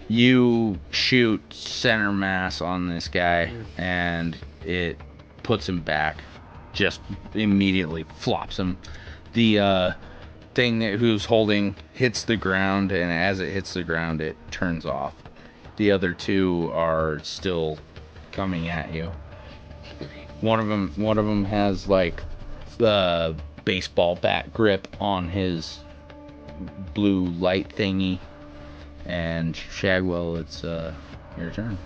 You shoot center mass on this guy, and it puts him back. Just immediately flops him. The thing that he was holding hits the ground, and as it hits the ground, it turns off. The other two are still coming at you. One of them has like the baseball bat grip on his blue light thingy. And Shagwell, it's your turn.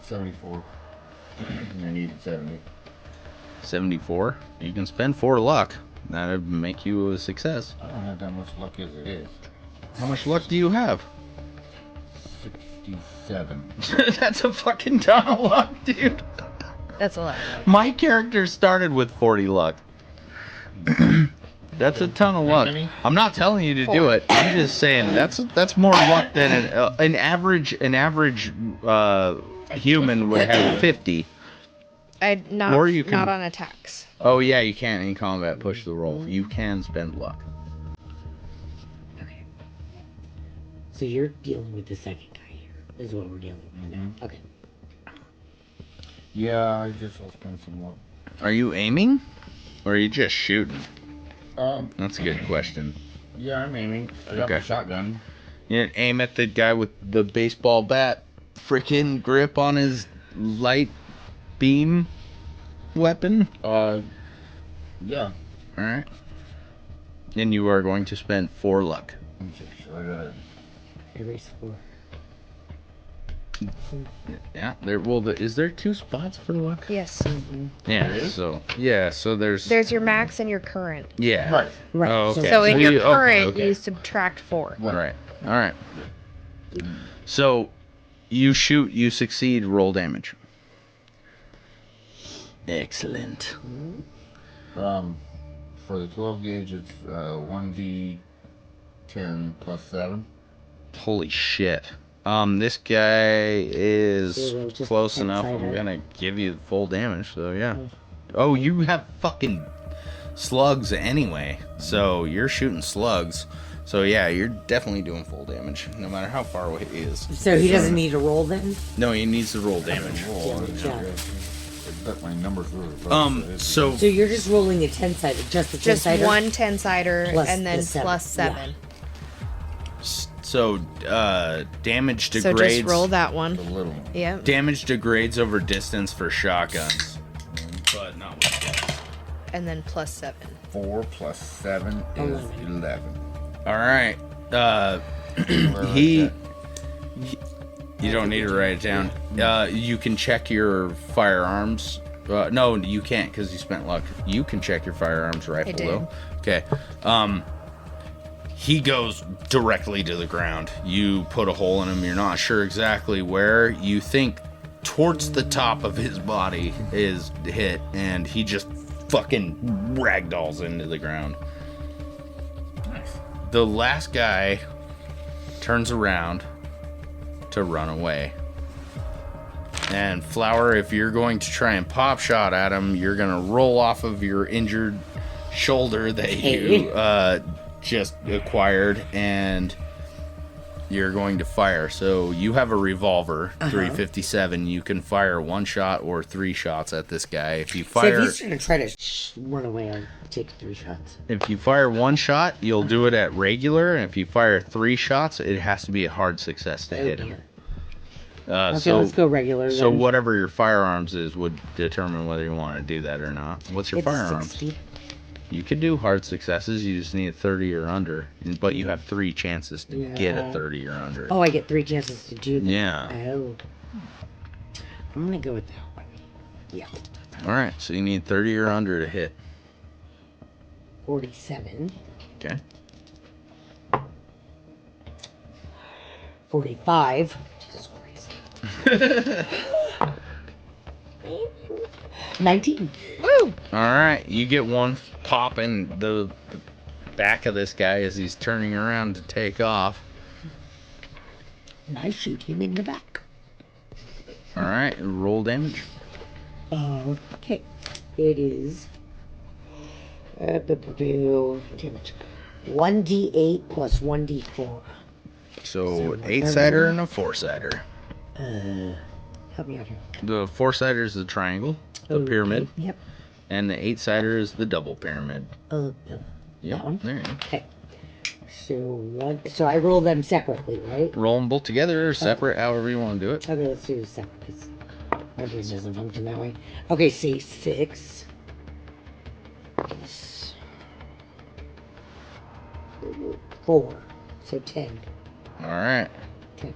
$74. I need 70. 74. You can spend 4 luck. That'd make you a success. I don't have that much luck as it is. How much luck do you have? 67. That's a fucking ton of luck, dude. That's a lot. My character started with 40 luck. That's a ton of luck. I'm not telling you to do it. I'm just saying that's more luck than an average human would have 50. Or you can, not on attacks. Oh yeah, you can't in combat push the roll. You can spend luck. Okay. So you're dealing with the second guy here. Is what we're dealing with. Mhm. Okay. Yeah, I'll spend some luck. Are you aiming, or are you just shooting? That's a good question. Yeah, I'm aiming. I got my shotgun. You aim at the guy with the baseball bat freaking grip on his light beam weapon. Yeah. Alright. And you are going to spend 4 luck. So I got Erase 4. Yeah, is there 2 spots for luck? Yes. Yeah, so there's Your max and your current. yeah. Right. Right. Oh, okay. So in your you- current, okay. you subtract 4. Right. All right. So you shoot, you succeed, roll damage. Excellent. For the 12 gauge, it's 1d10 plus 7. Holy shit. This guy is Zero, just close 10 enough. I'm sided. gonna give you full damage, so yeah. Oh, you have fucking slugs anyway, so you're shooting slugs. So yeah, you're definitely doing full damage, no matter how far away he is. So he doesn't need to roll then? No, he needs to roll damage. Yeah. But my numbers really So So you're just rolling a 10-sided, just a 10-sided? Just one 10-sider Plus and then the 7. plus 7. So damage So degrades. just roll that one. a little. Yep. Damage degrades over distance for shotguns, but not with guns. And then plus 7. 4 plus 7 is 11. All right. You don't need to write it down. You can check your firearms. No, you can't because you spent luck. You can check your firearms rifle did. though. Okay. He goes directly to the ground. You put a hole in him. You're not sure exactly where. You think towards the top of his body is hit, and he just fucking ragdolls into the ground. Nice. The last guy turns around to run away. And Flower, if you're going to try and pop shot at him, you're going to roll off of your injured shoulder that you just acquired, and you're going to fire. So you have a revolver, 357. You can fire 1 shot or 3 shots at this guy. If you So fire, if he's trying to try to run away, I'll take 3 shots. if you fire 1 shot, you'll do it at regular, and if you fire 3 shots, it has to be a hard success to hit him. Okay, let's go regular So then. whatever your firearms is would determine whether you want to do that or not. What's your It's firearms? 60. You could do hard successes. You just need a 30 or under, but you have 3 chances to get a 30 or under. Oh, I get 3 chances to do that. Yeah. Oh. I'm gonna go with that one. Yeah. All right. So you need 30 or under to hit. 47. Okay. 45. Jesus Christ. 19. Woo! All right. You get one pop in the back of this guy as he's turning around to take off. And I shoot him in the back. All right. Roll damage. Okay. It is Damage. 1d8 plus 1d4. So 8-sider and a 4-sider. Help me out here. The 4-sider is the triangle, the Okay, pyramid, Yep. and the 8-sider is the double pyramid. Yep. Yep, one? there you go. Okay. So I roll them separately, right? Roll them both together or separate, however you want to do it. Okay, let's do separate because my brain doesn't function that way. Okay, see, 6. 4. So 10. All right. Okay.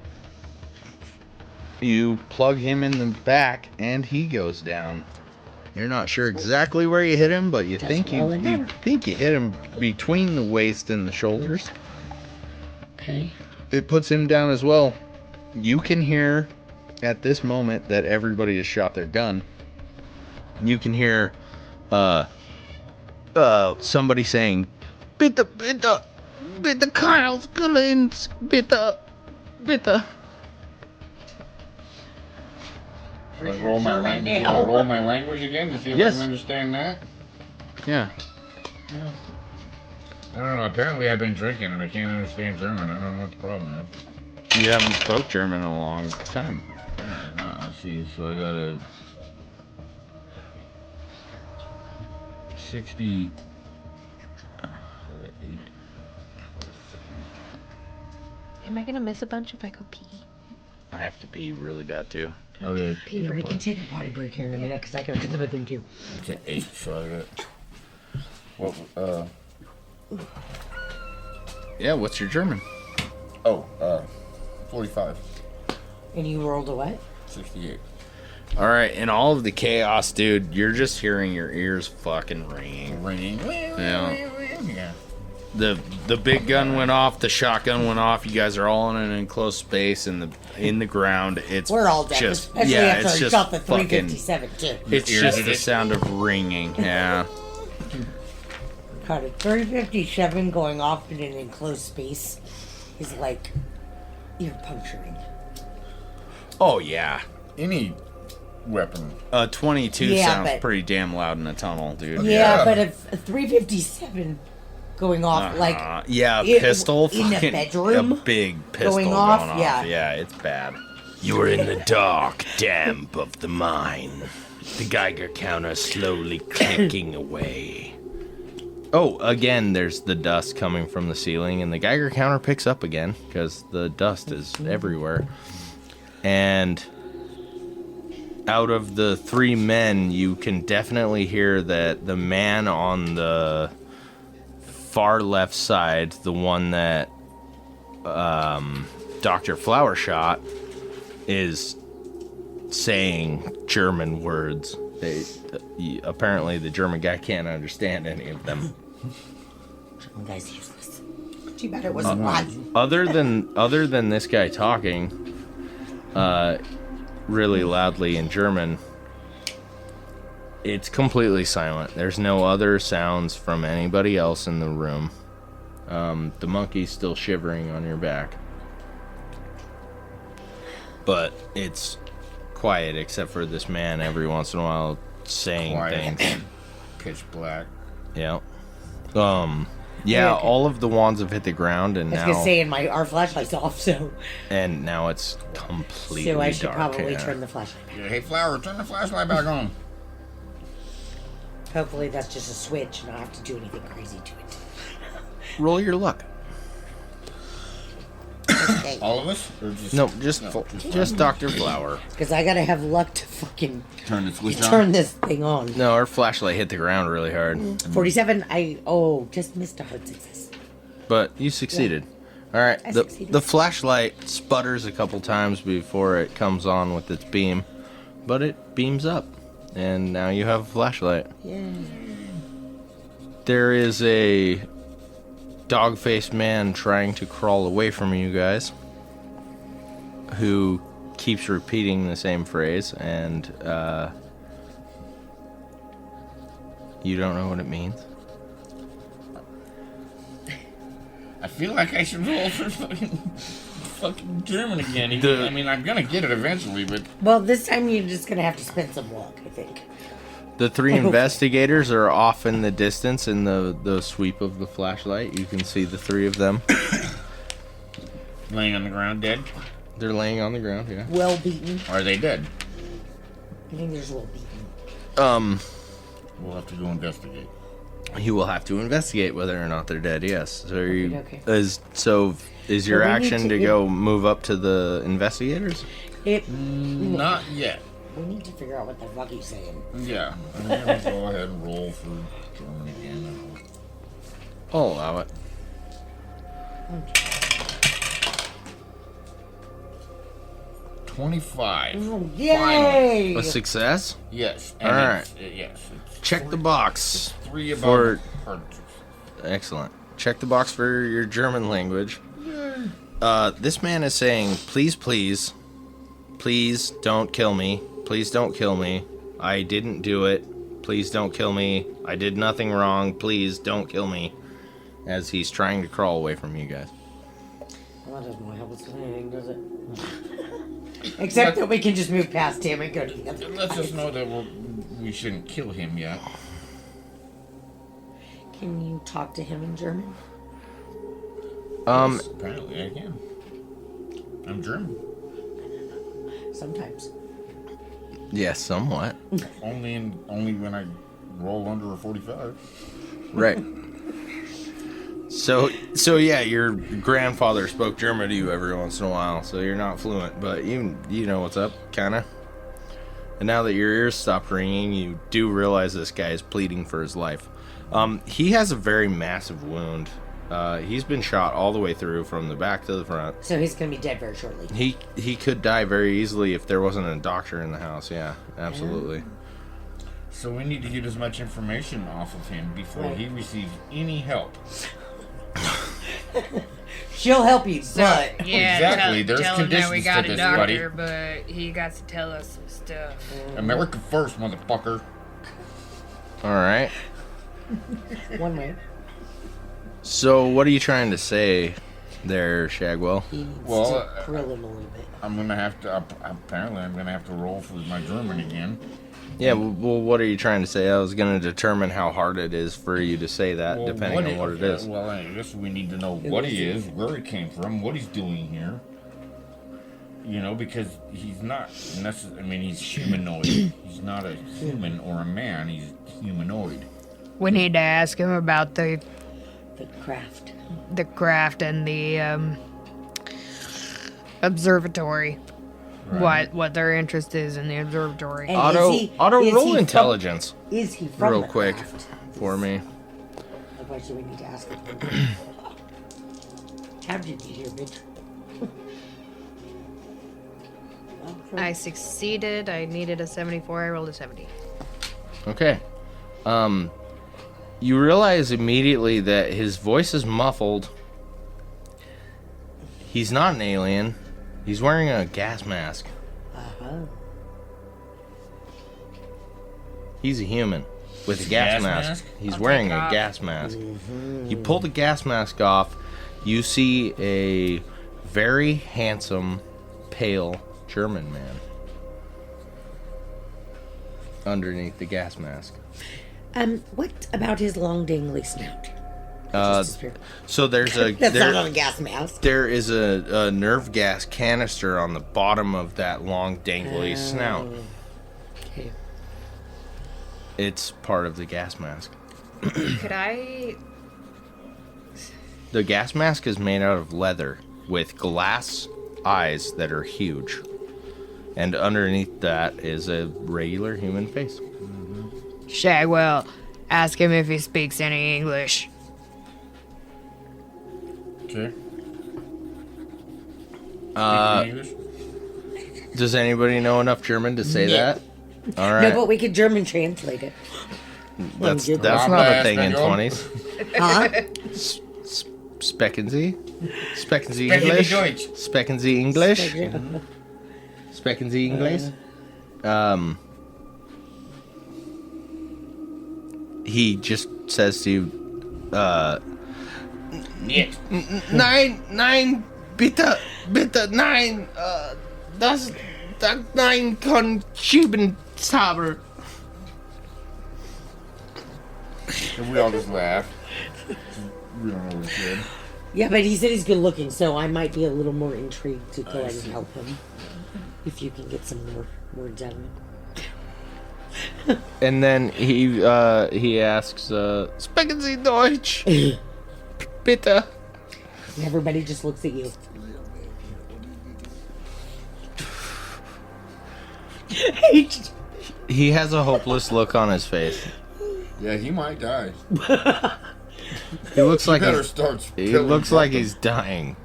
You plug him in the back, and he goes down. You're not sure exactly where you hit him, but you think you hit him between the waist and the shoulders. Okay. It puts him down as well. You can hear at this moment that everybody has shot their gun. You can hear somebody saying, "Bitte, bitte, bitte, Kyle's Collins, bitte, bitte." Should I roll my language again to see if Yes. I can understand that? Yeah. I don't know. Apparently, I've been drinking and I can't understand German. I don't know what the problem is. You haven't spoke German in a long time. Let's see. So I got a 60. Am I gonna miss a bunch if I go pee? I have to pee really bad too. Okay. Peter, we can take a potty break here in a minute because I got to do something too. It's an 8. So I got. What? Yeah, what's your German? 45. And you rolled a what? 68. All right, in all of the chaos, dude, you're just hearing your ears fucking ringing. Yeah. The big gun went off, the shotgun went off. You guys are all in an enclosed space in the ground. It's We're all dead, just, especially yeah, after it's I just shot the fucking. 357 too. It's just the sound of ringing. Yeah. God, a 357 going off in an enclosed space is like ear puncturing. Oh yeah. Any weapon. A 22 Yeah, sounds but- pretty damn loud in a tunnel, dude. Yeah, but a 357 going off like yeah, a it- pistol in a fucking- bedroom a big pistol going off, yeah. Yeah, it's bad. You are in the dark damp of the mine. The Geiger counter slowly clicking away. Oh, again, there's the dust coming from the ceiling, and the Geiger counter picks up again because the dust is everywhere. And out of the 3 men, you can definitely hear that the man on the far left side, the one that Dr. Flower shot, is saying German words. Apparently the German guy can't understand any of them. German guy's useless. Too bad it wasn't one. Other than this guy talking really loudly in German, it's completely silent. There's no other sounds from anybody else in the room. The monkey's still shivering on your back, but it's quiet except for this man every once in a while saying things. Pitch black. Yeah. Yeah, Okay. all of the wands have hit the ground, and I was now gonna say, and our flashlight's off, so it's completely I should dark. probably yeah. turn the flashlight back. Hey, Flower, turn the flashlight back on. Hopefully that's just a switch and I don't have to do anything crazy to it. Roll your luck. Okay. All of us? Or just, No, just Dr. Flower. Because I gotta have luck to fucking turn the switch on. turn this thing on. No, her flashlight hit the ground really hard, 47, just missed a hard success. but you succeeded. All right, I the succeeded. flashlight sputters a couple times before it comes on with its beam, but it beams up, and now you have a flashlight. Yeah. There is a dog-faced man trying to crawl away from you guys, who keeps repeating the same phrase, and you don't know what it means. I feel like I should roll for fucking German again. I mean, I'm gonna get it eventually, but Well, this time you're just gonna have to spend some luck, I think. The 3 investigators are off in the distance in the sweep of the flashlight. You can see the 3 of them. Laying on the ground, dead? They're laying on the ground, yeah. Well beaten. Or are they dead? I think there's well beaten. We'll have to go investigate. You will have to investigate whether or not they're dead, yes. So Okay. Is your Well, we action need to to- go move up to the investigators? Not yet. We need to figure out what the fuck he's saying. Yeah. I'm going to go ahead and roll for German again. I'll allow it. 25. Oh, yay! A success? Yes. All right. Yes. It's Check the box. 3 above For- hard. Excellent. Check the box for your German language. This man is saying, please, please, please don't kill me. Please don't kill me. I didn't do it. Please don't kill me. I did nothing wrong. Please don't kill me. As he's trying to crawl away from you guys. Well, that doesn't really help us with anything, does it? Except that we can just move past him and go to the other Let's guy. just know that we shouldn't kill him yet. Can you talk to him in German? Yes, apparently I can. I'm German. Sometimes. Yes, somewhat. Only when I roll under a 45. Right. So yeah, your grandfather spoke German to you every once in a while, so you're not fluent, but you know what's up, kinda. And now that your ears stopped ringing, you do realize this guy is pleading for his life. He has a very massive wound. He's been shot all the way through from the back to the front. So he's going to be dead very shortly. He could die very easily if there wasn't a doctor in the house. Yeah, absolutely. So we need to get as much information off of him before he receives any help. She'll help you, but Yeah, Exactly, there's tell him that we conditions got to a this, doctor, but he got to tell us some stuff. America first, motherfucker. All right. one way. So what are you trying to say there, Shagwell? He needs Well, to grill him a little bit. I'm gonna have to. Apparently, I'm gonna have to roll for my German again. Yeah, well, what are you trying to say? I was going to determine how hard it is for you to say that, Well, depending on what it is. Well, I guess we need to know what he is, where he came from, what he's doing here. You know, because he's not necessarily. I mean, he's humanoid. He's not a human or a man. He's humanoid. We need to ask him about the craft. craft and the observatory. Right. What their interest is in the observatory. And Auto is roll he intelligence From, is he from real the quick craft? for me. Otherwise, we need to ask him. How did you get here, bitch? I succeeded. I needed a 74. I rolled a 70. Okay. You realize immediately that his voice is muffled. He's not an alien. He's wearing a gas mask. Uh-huh. He's a human with a gas mask. He's I'll wearing take it a off. gas mask. You pull the gas mask off, you see a very handsome, pale German man underneath the gas mask. What about his long dangly snout? So there's a That's not on a gas mask. there is a nerve gas canister on the bottom of that long dangly snout. Okay. It's part of the gas mask. Could I? The gas mask is made out of leather with glass eyes that are huge. And underneath that is a regular human face. Shagwell, ask him if he speaks any English. Okay. English? Does anybody know enough German to say Yeah. that? All right. No, but we could German translate it. that's good. not a thing in Huh? 20s. Huh? Specken Sie? Specken Sie Sprechen Sie English? Deutsch. Specken Sie English? Specken Sie English? He just says to you, Niet. Nein, bitte, nein, das nein, Conschubensaber. And we all just laughed. We don't know what he said. Yeah, but he said he's good looking, so I might be a little more intrigued to go I and see. help him. If you can get some more words out of him. And then he asks, "Sprechen Sie Deutsch? Bitte." And everybody just looks at you. He has a hopeless look on his face. Yeah, he might die. He looks like Better he's, start. he spilling looks like something. he's dying.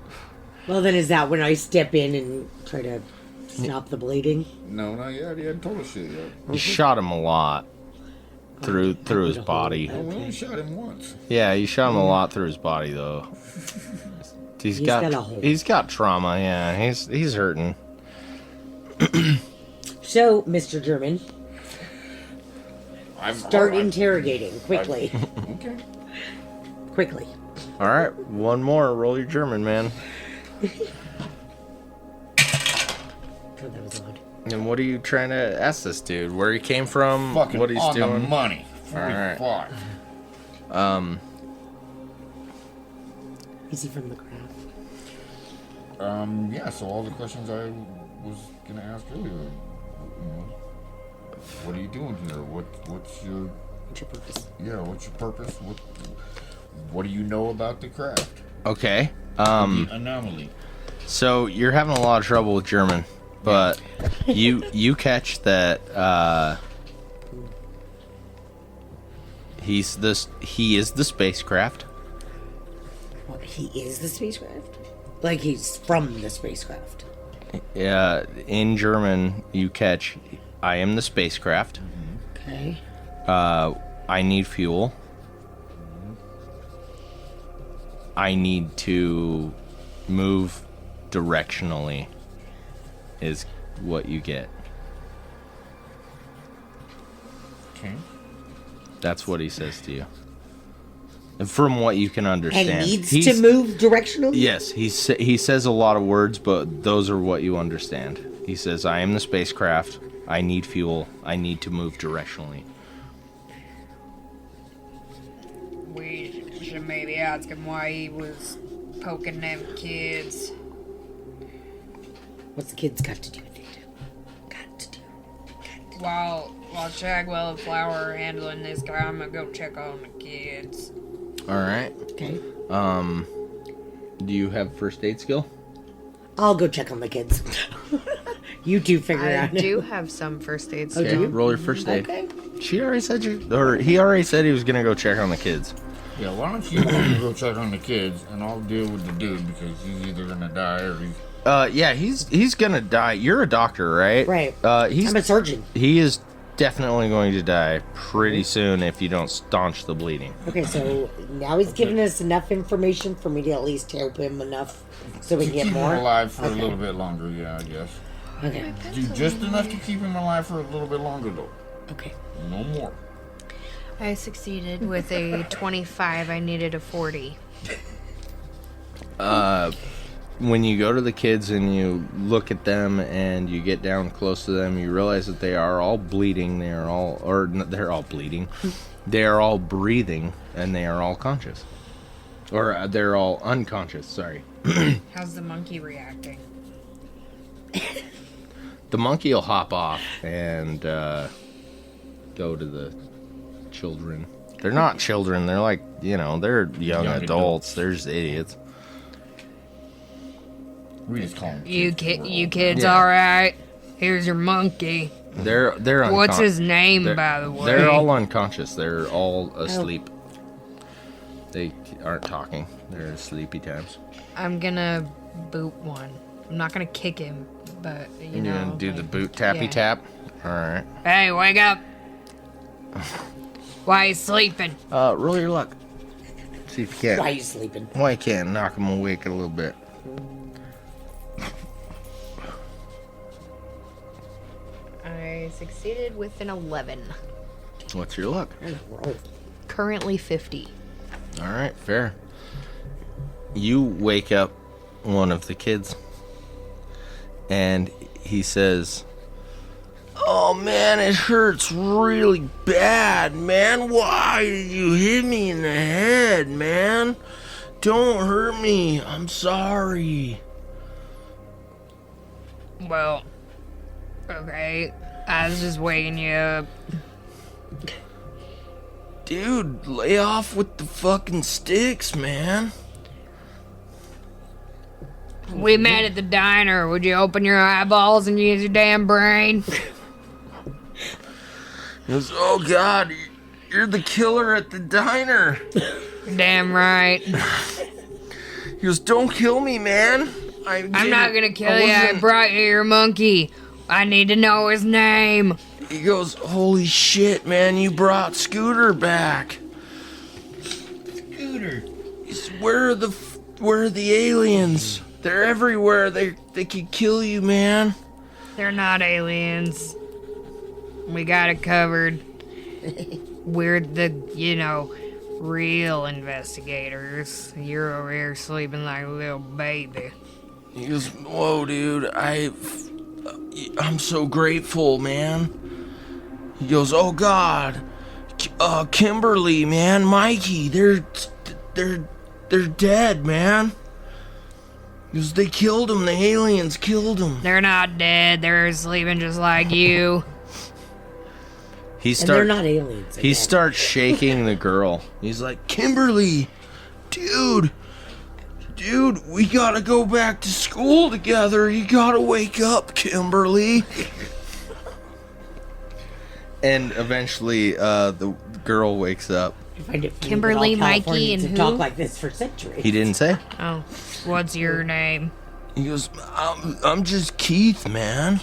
Well, then is that when I step in and try to stop the bleeding? No, not yet. He hadn't told us shit yet. You shot him a lot through his a hole. body. Oh, we only shot him once. Yeah, you shot him a lot through his body though. He's got a hole. he's got trauma. Yeah, he's hurting. So, Mr. German, start all right. interrogating quickly. Okay. Quickly. All right, one more. Roll your German, man. Oh, that was odd. And what are you trying to ask this dude? Where he came from? Fucking what he's on the doing? money. All right. 45. Is he from the craft? Yeah, so all the questions I was gonna ask earlier, you know, what are you doing here? What's your What's your purpose? what's your purpose? What do you know about the craft? Okay. The anomaly. So you're having a lot of trouble with German, but you catch that he is the spacecraft. What, he is the spacecraft? Like he's from the spacecraft. In German, you catch, "I am the spacecraft. Okay. I need fuel. I need to move directionally," is what you get. Okay. That's what he says to you. And from what you can understand. And needs to move directionally? Yes, he says a lot of words, but those are what you understand. He says, "I am the spacecraft. I need fuel. I need to move directionally." We should maybe ask him why he was poking them kids. What's the kids got to do with it? Got to do. While Shagwell and Flower are handling this guy, I'm gonna go check on the kids. All right. Okay. Do you have first aid skill? I'll go check on the kids. You two figure I out. do have some first aid Oh, do skill. you? Roll your first aid. Okay. He already said he was gonna go check on the kids. Yeah, why don't you go check on the kids and I'll deal with the dude because he's either gonna die or he's. Yeah, he's gonna die. You're a doctor, right? Right. He's I'm a surgeon. he is definitely going to die pretty soon if you don't staunch the bleeding. Okay, so now he's given us enough information for me to at least help him enough so we To can get keep more. him alive for Okay. a little bit longer, yeah, I guess. Okay. Do just enough to keep him alive for a little bit longer, though. Okay. No more. I succeeded with a 25. I needed a 40. When you go to the kids and you look at them and you get down close to them, you realize that they are all bleeding. They're all bleeding. They are all breathing and they are all conscious. Or they're all unconscious, sorry. How's the monkey reacting? The monkey will hop off and go to the children. They're not children. They're like, they're young adults. They're just idiots. We just call him. You kids Yeah. all right? Here's your monkey. They're What's his name, they're- by the way? They're all unconscious. They're all asleep. They aren't talking. They're sleepy times. I'm gonna boot one. I'm not gonna kick him, but you You're know. gonna do the like- boot tappy yeah. tap. All right. Hey, wake up! Why you sleeping? Roll your luck. See if you Why are can. you sleeping? Why you can't knock him awake a little bit. I succeeded with an 11. What's your luck? Roll. Currently 50. All right, fair. You wake up one of the kids, and he says, Oh man, it hurts really bad, man. Why did you hit me in the head, man? Don't hurt me. I'm sorry. Well, okay. I was just waking you up. Dude, lay off with the fucking sticks, man. We met at the diner. Would you open your eyeballs and use your damn brain? He goes, oh God, you're the killer at the diner. Damn right. He goes, don't kill me, man. I'm not gonna kill you. I brought you your monkey. I need to know his name. He goes, holy shit, man, you brought Scooter back. Scooter. He says, where are the aliens? They're everywhere. They could kill you, man. They're not aliens. We got it covered. We're the, real investigators. You're over here sleeping like a little baby. He goes, whoa, dude, I'm so grateful, man. He goes, oh God, Kimberly, man, Mikey, they're dead, man. He goes, they killed him. The aliens killed him. They're not dead. They're sleeping just like you. And they're not aliens. He starts shaking the girl. He's like, Kimberly, dude, we gotta go back to school together. You gotta wake up, Kimberly. And eventually, the girl wakes up. I find it funny Kimberly, that all Mikey, Californians and have who? talked like this for centuries. He didn't say. Oh, what's your name? He goes, I'm just Keith, man.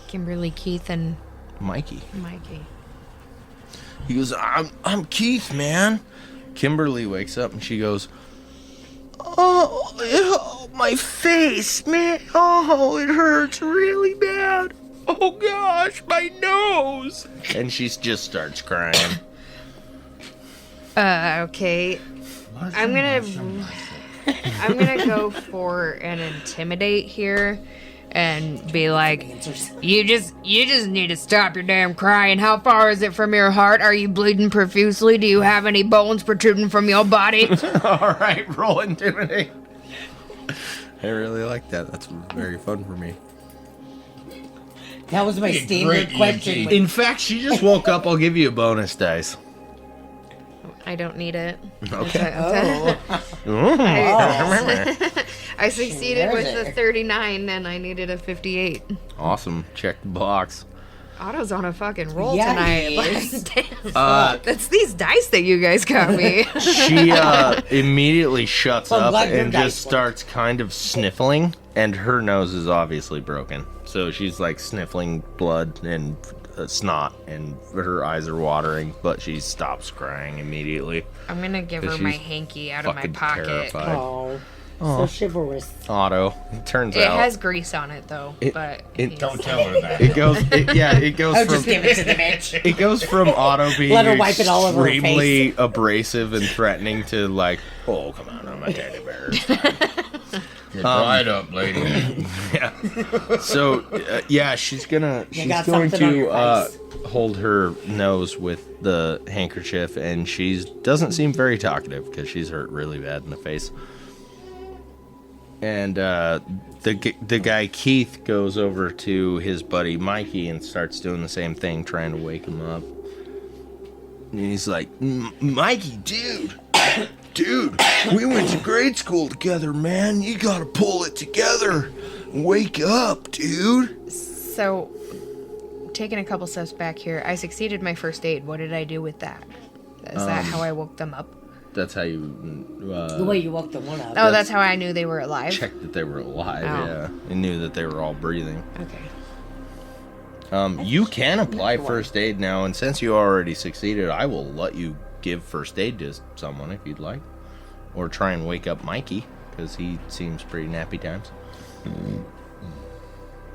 Kimberly, Keith, and Mikey. Mikey. He goes, I'm Keith, man. Kimberly wakes up and she goes, oh, my face, man. Oh, it hurts really bad. Oh gosh, my nose. And she just starts crying. Okay. I'm gonna go for an intimidate here and be like, you just need to stop your damn crying. How far is it from your heart? Are you bleeding profusely? Do you have any bones protruding from your body? All right, roll intimidate. I really like that. That's very fun for me. That was my standard great question. EMT. In fact, she just woke up. I'll give you a bonus dice. I don't need it. Okay. I succeeded with a 39 and I needed a 58. Awesome. Check the box. Otto's on a fucking roll Yeah, tonight. he Like, is. damn. That's these dice that you guys got me. She immediately shuts Well, I'm up glad your and dice just work. starts kind of sniffling, and her nose is obviously broken. So she's like sniffling blood and snot, and her eyes are watering, but she stops crying immediately. I'm gonna give her She's my hanky out of my fucking pocket. terrified. Oh, so chivalrous. Otto, it turns It out has grease on it though, but Don't tell her that. it goes Oh, from just give it to the bitch. it goes from Otto being Let her wipe it all over her extremely abrasive and threatening to like, oh come on, I'm a teddy bear. Get dried up, lady. Yeah. So, she's going got to something on your face. hold her nose with the handkerchief, and she doesn't seem very talkative because she's hurt really bad in the face. And the guy Keith goes over to his buddy Mikey and starts doing the same thing, trying to wake him up. And he's like, Mikey, dude, we went to grade school together, man. You gotta pull it together. Wake up, dude. so taking a couple steps back here, I succeeded my first aid. What did I do with that? Is that how I woke them up? That's how you The way you woke the one up. Oh, that's how I knew they were alive. checked that they were alive, Oh. yeah. And knew that they were all breathing. Okay. You can apply first aid now, and since you already succeeded, I will let you give first aid to someone if you'd like. Or try and wake up Mikey, because he seems pretty nappy times.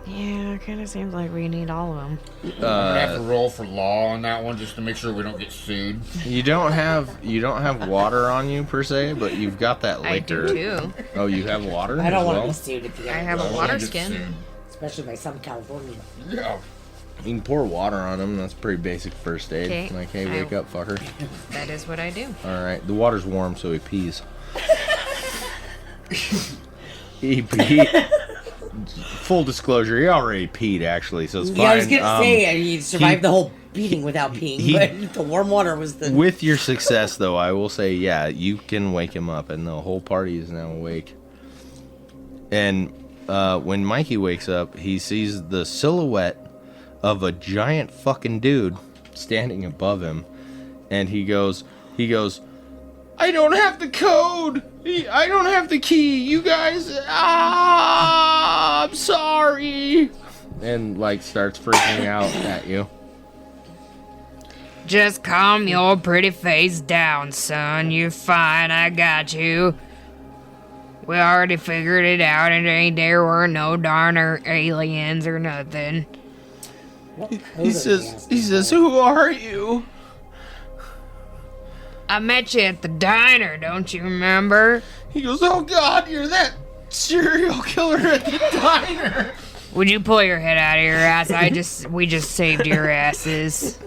Yeah, it kind of seems like we need all of them. We're gonna have to roll for law on that one just to make sure we don't get sued. You don't have water on you per se, but you've got that I liquor. do too. Oh, you have water I don't as want to well? be sued at the I end. have a I don't water wanna get skin. sued. especially by some Californian. Yeah. You can pour water on him. That's pretty basic first aid. Okay. Like, hey, wake up, fucker. That is what I do. All right. The water's warm, so he pees. he full disclosure, he already peed, actually, so it's fine. Yeah, I was gonna say he survived the whole beating without peeing, but the warm water was the. With your success, though, I will say, yeah, you can wake him up, and the whole party is now awake. And when Mikey wakes up, he sees the silhouette of a giant fucking dude standing above him, and he goes, I don't have the code. I don't have the key. You guys, I'm sorry. And like starts freaking out at you. Just calm your pretty face down, son. You're fine. I got you. We already figured it out, and there were no darn aliens or nothing. He says, who are you? I met you at the diner, don't you remember? He goes, oh God, you're that serial killer at the diner. Would you pull your head out of your ass? We just saved your asses.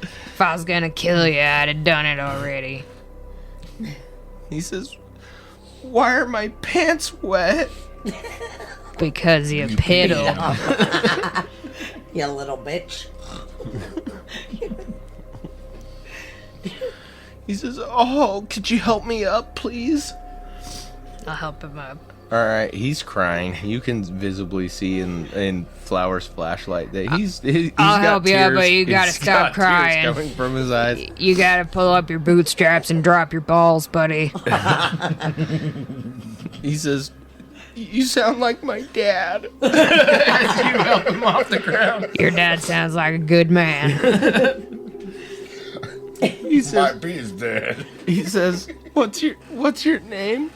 If I was gonna kill you, I'd have done it already. He says, why are my pants wet? Because you piddle. You little bitch. He says, oh, could you help me up, please? I'll help him up. All right, he's crying. You can visibly see in Flower's flashlight that he's I'll got help you up, tears. but you gotta He's stop got tears crying. coming from his eyes. You gotta pull up your bootstraps and drop your balls, buddy. He says, you sound like my dad. As you help him off the ground. Your dad sounds like a good man. He says, Might be his dad. he says, what's your name?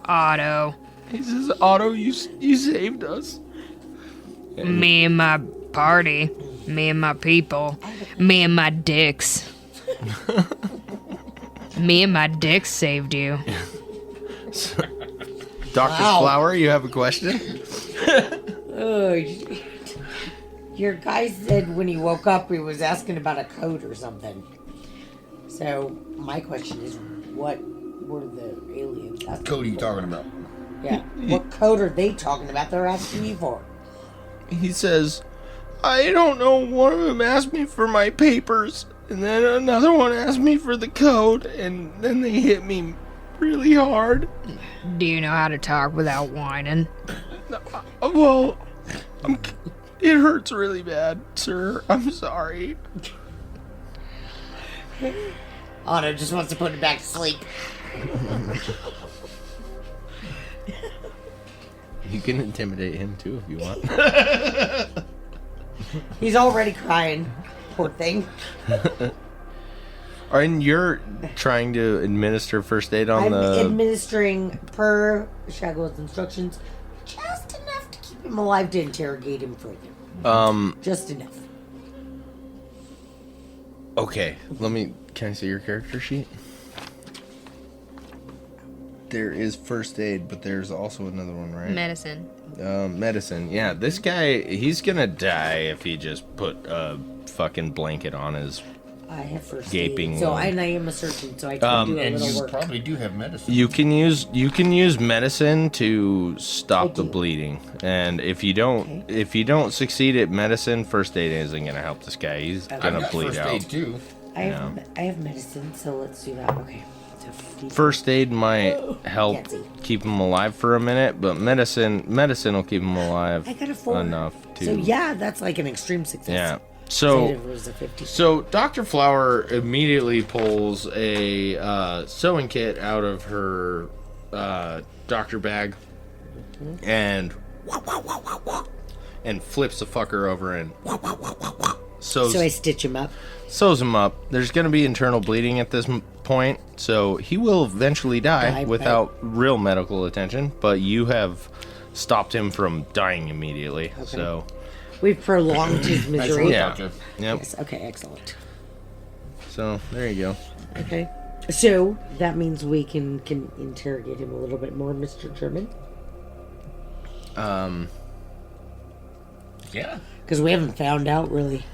Otto. He says, Otto, you saved us. Me and my party. Me and my people. Me and my dicks. Me and my dicks saved you. Dr. Wow. Flower, you have a question? Oh, your guy said when he woke up he was asking about a code or something. So my question is, what were the aliens asking? Code you talking about? Yeah. What code are they talking about? They're asking you for. He says, I don't know, one of them asked me for my papers, and then another one asked me for the code, and then they hit me really hard. Do you know how to talk without whining? Well, it hurts really bad, sir. I'm sorry. Otto just wants to put him back to sleep. You can intimidate him too if you want. He's already crying. Poor thing. And you're trying to administer first aid on I'm the... administering per Shagwell's instructions just enough to keep him alive to interrogate him further. Just enough. Okay, can I see your character sheet? There is first aid, but there's also another one, right? Medicine. Medicine. Yeah, this guy, he's gonna die if he just put a fucking blanket on his... I have first Gaping aid. So wound. I am a surgeon, so I can do a And little you work. probably do have medicine. You can use medicine to stop the do. bleeding, and if you don't succeed at medicine, first aid isn't gonna help this guy. He's I've gonna got bleed first out. aid too. I have medicine, so let's do that. Okay. So 50. First aid might help Can't see. keep him alive for a minute, but medicine will keep him alive I got a 4. enough to. So yeah, that's like an extreme success. Yeah. So So it was a 50. So Dr. Flower immediately pulls a sewing kit out of her doctor bag and flips the fucker over and So I stitch him up. sews him up. There's going to be internal bleeding at this point, so he will eventually die Die, without real medical attention, but you have stopped him from dying immediately. So, We've prolonged his Nice misery. work, Yeah. Doctor. yep. Yes. Okay. Excellent. So, there you go. Okay. So that means we can interrogate him a little bit more, Mr. German. Yeah. Because we haven't found out really.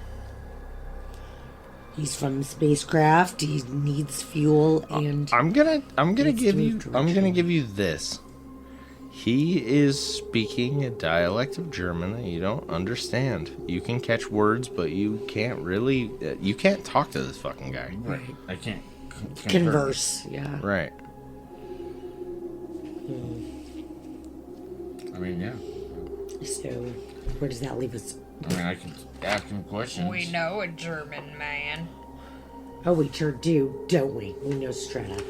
He's from the spacecraft. He needs fuel, and I'm gonna Needs give to you move I'm gonna direction. give you this. He is speaking a dialect of German that you don't understand. You can catch words, but you can't really you can't talk to this fucking guy. Right. I can't converse. Yeah. Right. I mean, yeah. So, where does that leave us? I mean, I can ask him questions. We know a German man. Oh, we sure do, don't we? We know Strata.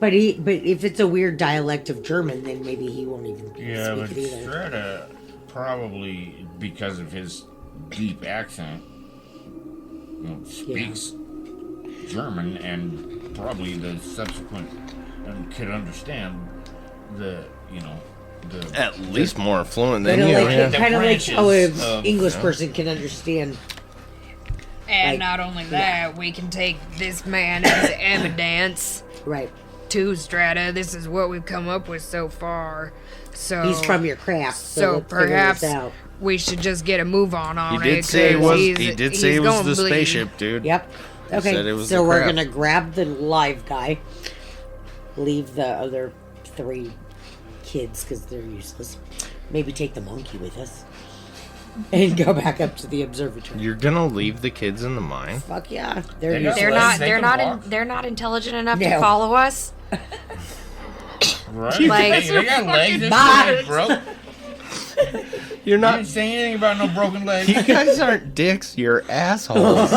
But if it's a weird dialect of German, then maybe he won't even Yeah, but speak it either. Strata, probably because of his deep accent, speaks German, and probably the subsequent could understand the. At least more fluent Kind than of you. like, Yeah. kind of like how branches an of- English person can understand. And Like, not only that, we can take this man as evidence Right. to Strata. This is what we've come up with so far. So He's from your craft, so, So let's figure perhaps this out. we should just get a move on He it. did say it 'cause was. he's- He did he's say it was gonna the bleed. spaceship, dude. Yep. Okay, said it was so the we're craft. gonna grab the live guy, leave the other 3 kids because they're useless. Maybe take the monkey with us, and go back up to the observatory. You're gonna leave the kids in the mine? Fuck yeah, they're They got useless. They're legs, not. they They're can not. walk. They're not intelligent enough No. to follow us. Right? Like- they got legs and Bye. shit, bro. You're You not. didn't say anything about no broken legs. You guys aren't dicks. You're assholes.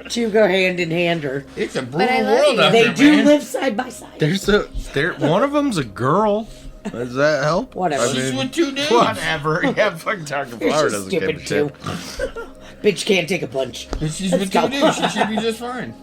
Two go hand in hand, or It's a I brutal love world you. out they there, do man. live side by side. One of them's a girl. Does that help? Whatever. She's with 2 dudes. Whatever. Yeah, fucking Dr. You're Flower so doesn't give a stupid shit. too. Bitch can't take a punch. She's Let's with go. 2 dudes. She should be just fine.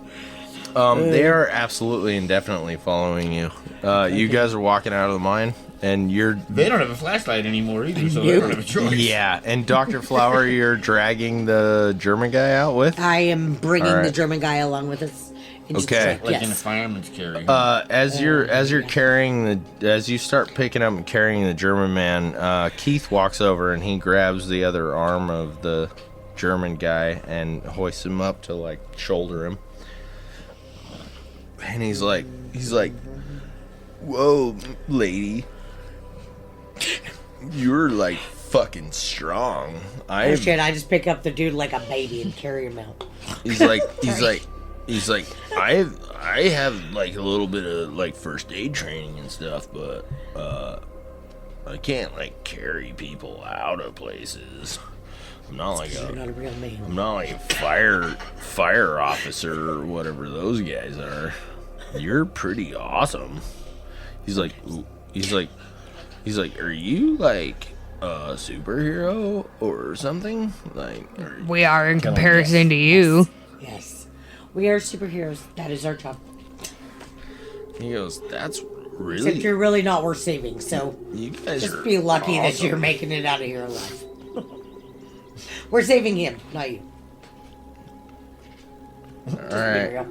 They are absolutely and definitely following you. You guys are walking out of the mine, and you're. They don't have a flashlight anymore either, so they don't have a choice. Yeah, and Dr. Flower, you're dragging the German guy out with. I am bringing All right. the German guy along with us. into the Okay. truck, Like in a yes. fireman's carry. As you're carrying as you start picking up and carrying the German man, Keith walks over and he grabs the other arm of the German guy and hoists him up to like shoulder him. And he's like, "Whoa, lady, you're like fucking strong." Oh shit! I just pick up the dude like a baby and carry him out. He's like, I have like a little bit of like first aid training and stuff, but I can't like carry people out of places. I'm not like You're a not a real I'm man. not like a fire officer or whatever those guys are. You're pretty awesome. He's like, are you like a superhero or something? Like, We are in comparison to you. Yes, we are superheroes. That is our job. he goes, that's Except really you're really not worth saving. So you guys just are be lucky that awesome. you're making it out of here alive. We're saving him, not you. All right.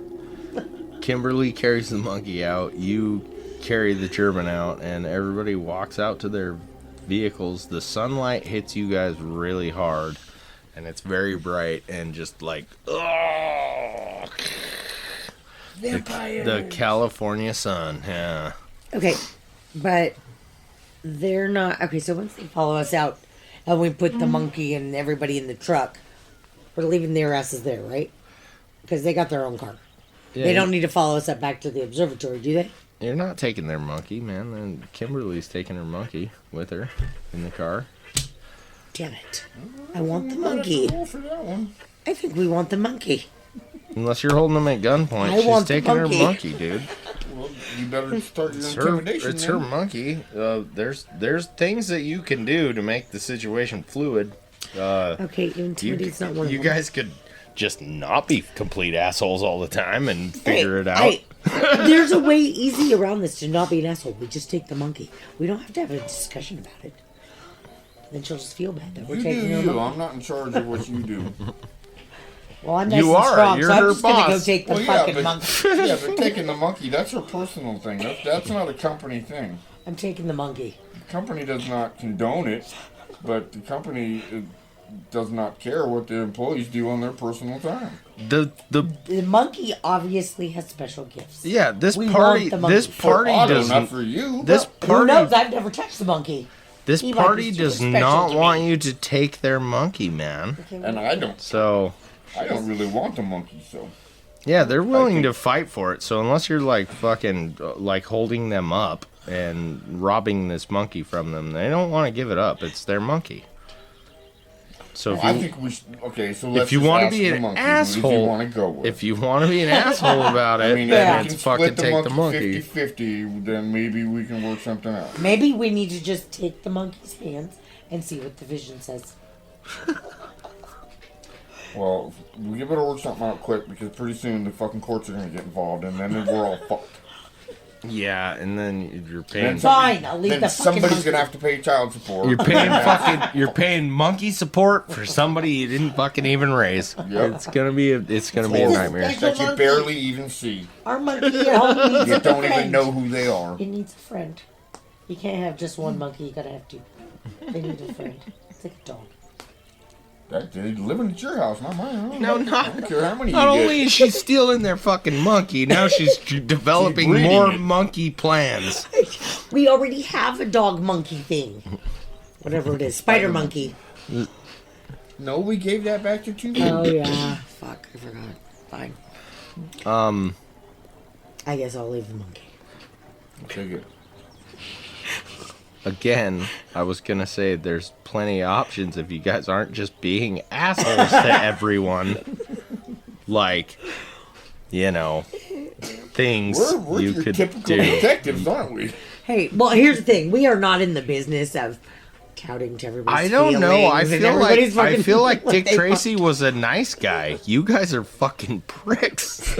Kimberly carries the monkey out. You carry the German out, and everybody walks out to their vehicles. The sunlight hits you guys really hard, and it's very bright and just like, oh, the California sun. Yeah. Okay, but they're not. Okay, so once they follow us out and we put the monkey and everybody in the truck, we're leaving their asses there, right? Because they got their own car. They don't need to follow us up back to the observatory, do they? You're not taking their monkey, man. And Kimberly's taking her monkey with her in the car. Damn it. I want the monkey. Cool for that one. I think we want the monkey. Unless you're holding them at gunpoint, I she's want the taking her monkey. monkey, dude. Well, you better start your It's her, intimidation. it's then. her monkey. There's things that you can do to make the situation fluid. Okay, intimidate's not one of you them. guys could just not be complete assholes all the time and figure it out. Hey, there's a way easy around this to not be an asshole. We just take the monkey. We don't have to have a discussion about it. Then she'll just feel bad that we're You do taking her you. monkey. I'm not in charge of what you do. Well, I'm nice You and are. strong, You're so I'm her just gonna go boss. take the Well, yeah, fucking but- monkey. Yeah, but taking the monkey, that's her personal thing. That's not a company thing. I'm taking the monkey. The company does not condone it. But the company does not care what the employees do on their personal time. The monkey obviously has special gifts. yeah, this We party want the monkey. this party For Otto, does not for you. this Who party knows? I've never touched the monkey. this He might party be too does special not to want me. you to take their monkey, man. And I don't really want the monkey, so. Yeah, they're willing to fight for it. So unless you're like fucking like holding them up and robbing this monkey from them, they don't want to give it up. It's their monkey. So if I you, think we should. Okay, so let's if you just want to ask be the an monkey, who does he asshole, want to go with? if you want to be an asshole about it, I mean, then if we it's can fucking split take the monkey. 50-50, then maybe we can work something out. Maybe we need to just take the monkey's hands and see what the vision says. Well, we better work something out quick because pretty soon the fucking courts are gonna get involved, and then we're all fucked. Yeah, and then you're paying. Fine, I'll leave Then the fucking somebody's monkey. gonna have to pay child support. You're paying monkey support for somebody you didn't fucking even raise. Yep. It's gonna be a horrible. nightmare. that you barely even see. Our monkey at home needs You a don't friend. even know who they are. It needs a friend. You can't have just one monkey. You gotta have two. They need a friend. It's like a dog. They're living at your house, not mine. No, I not. don't care how many Not you only get. is she stealing their fucking monkey, now she's developing breeding more it. monkey plans. We already have a dog monkey thing. Whatever it is. Spider monkey. No, we gave that back to two. Oh, yeah. Fuck, I forgot. Fine. I guess I'll leave the monkey. Okay, good. Again, I was gonna say there's plenty of options if you guys aren't just being assholes to everyone. Like, you know, things We're you your could typical do. detectives, aren't we? Hey, well, here's the thing. We are not in the business of touting to everybody's I don't know. I feelings and feel like everybody's fucking what Dick they Tracy was a nice guy. You guys are fucking pricks.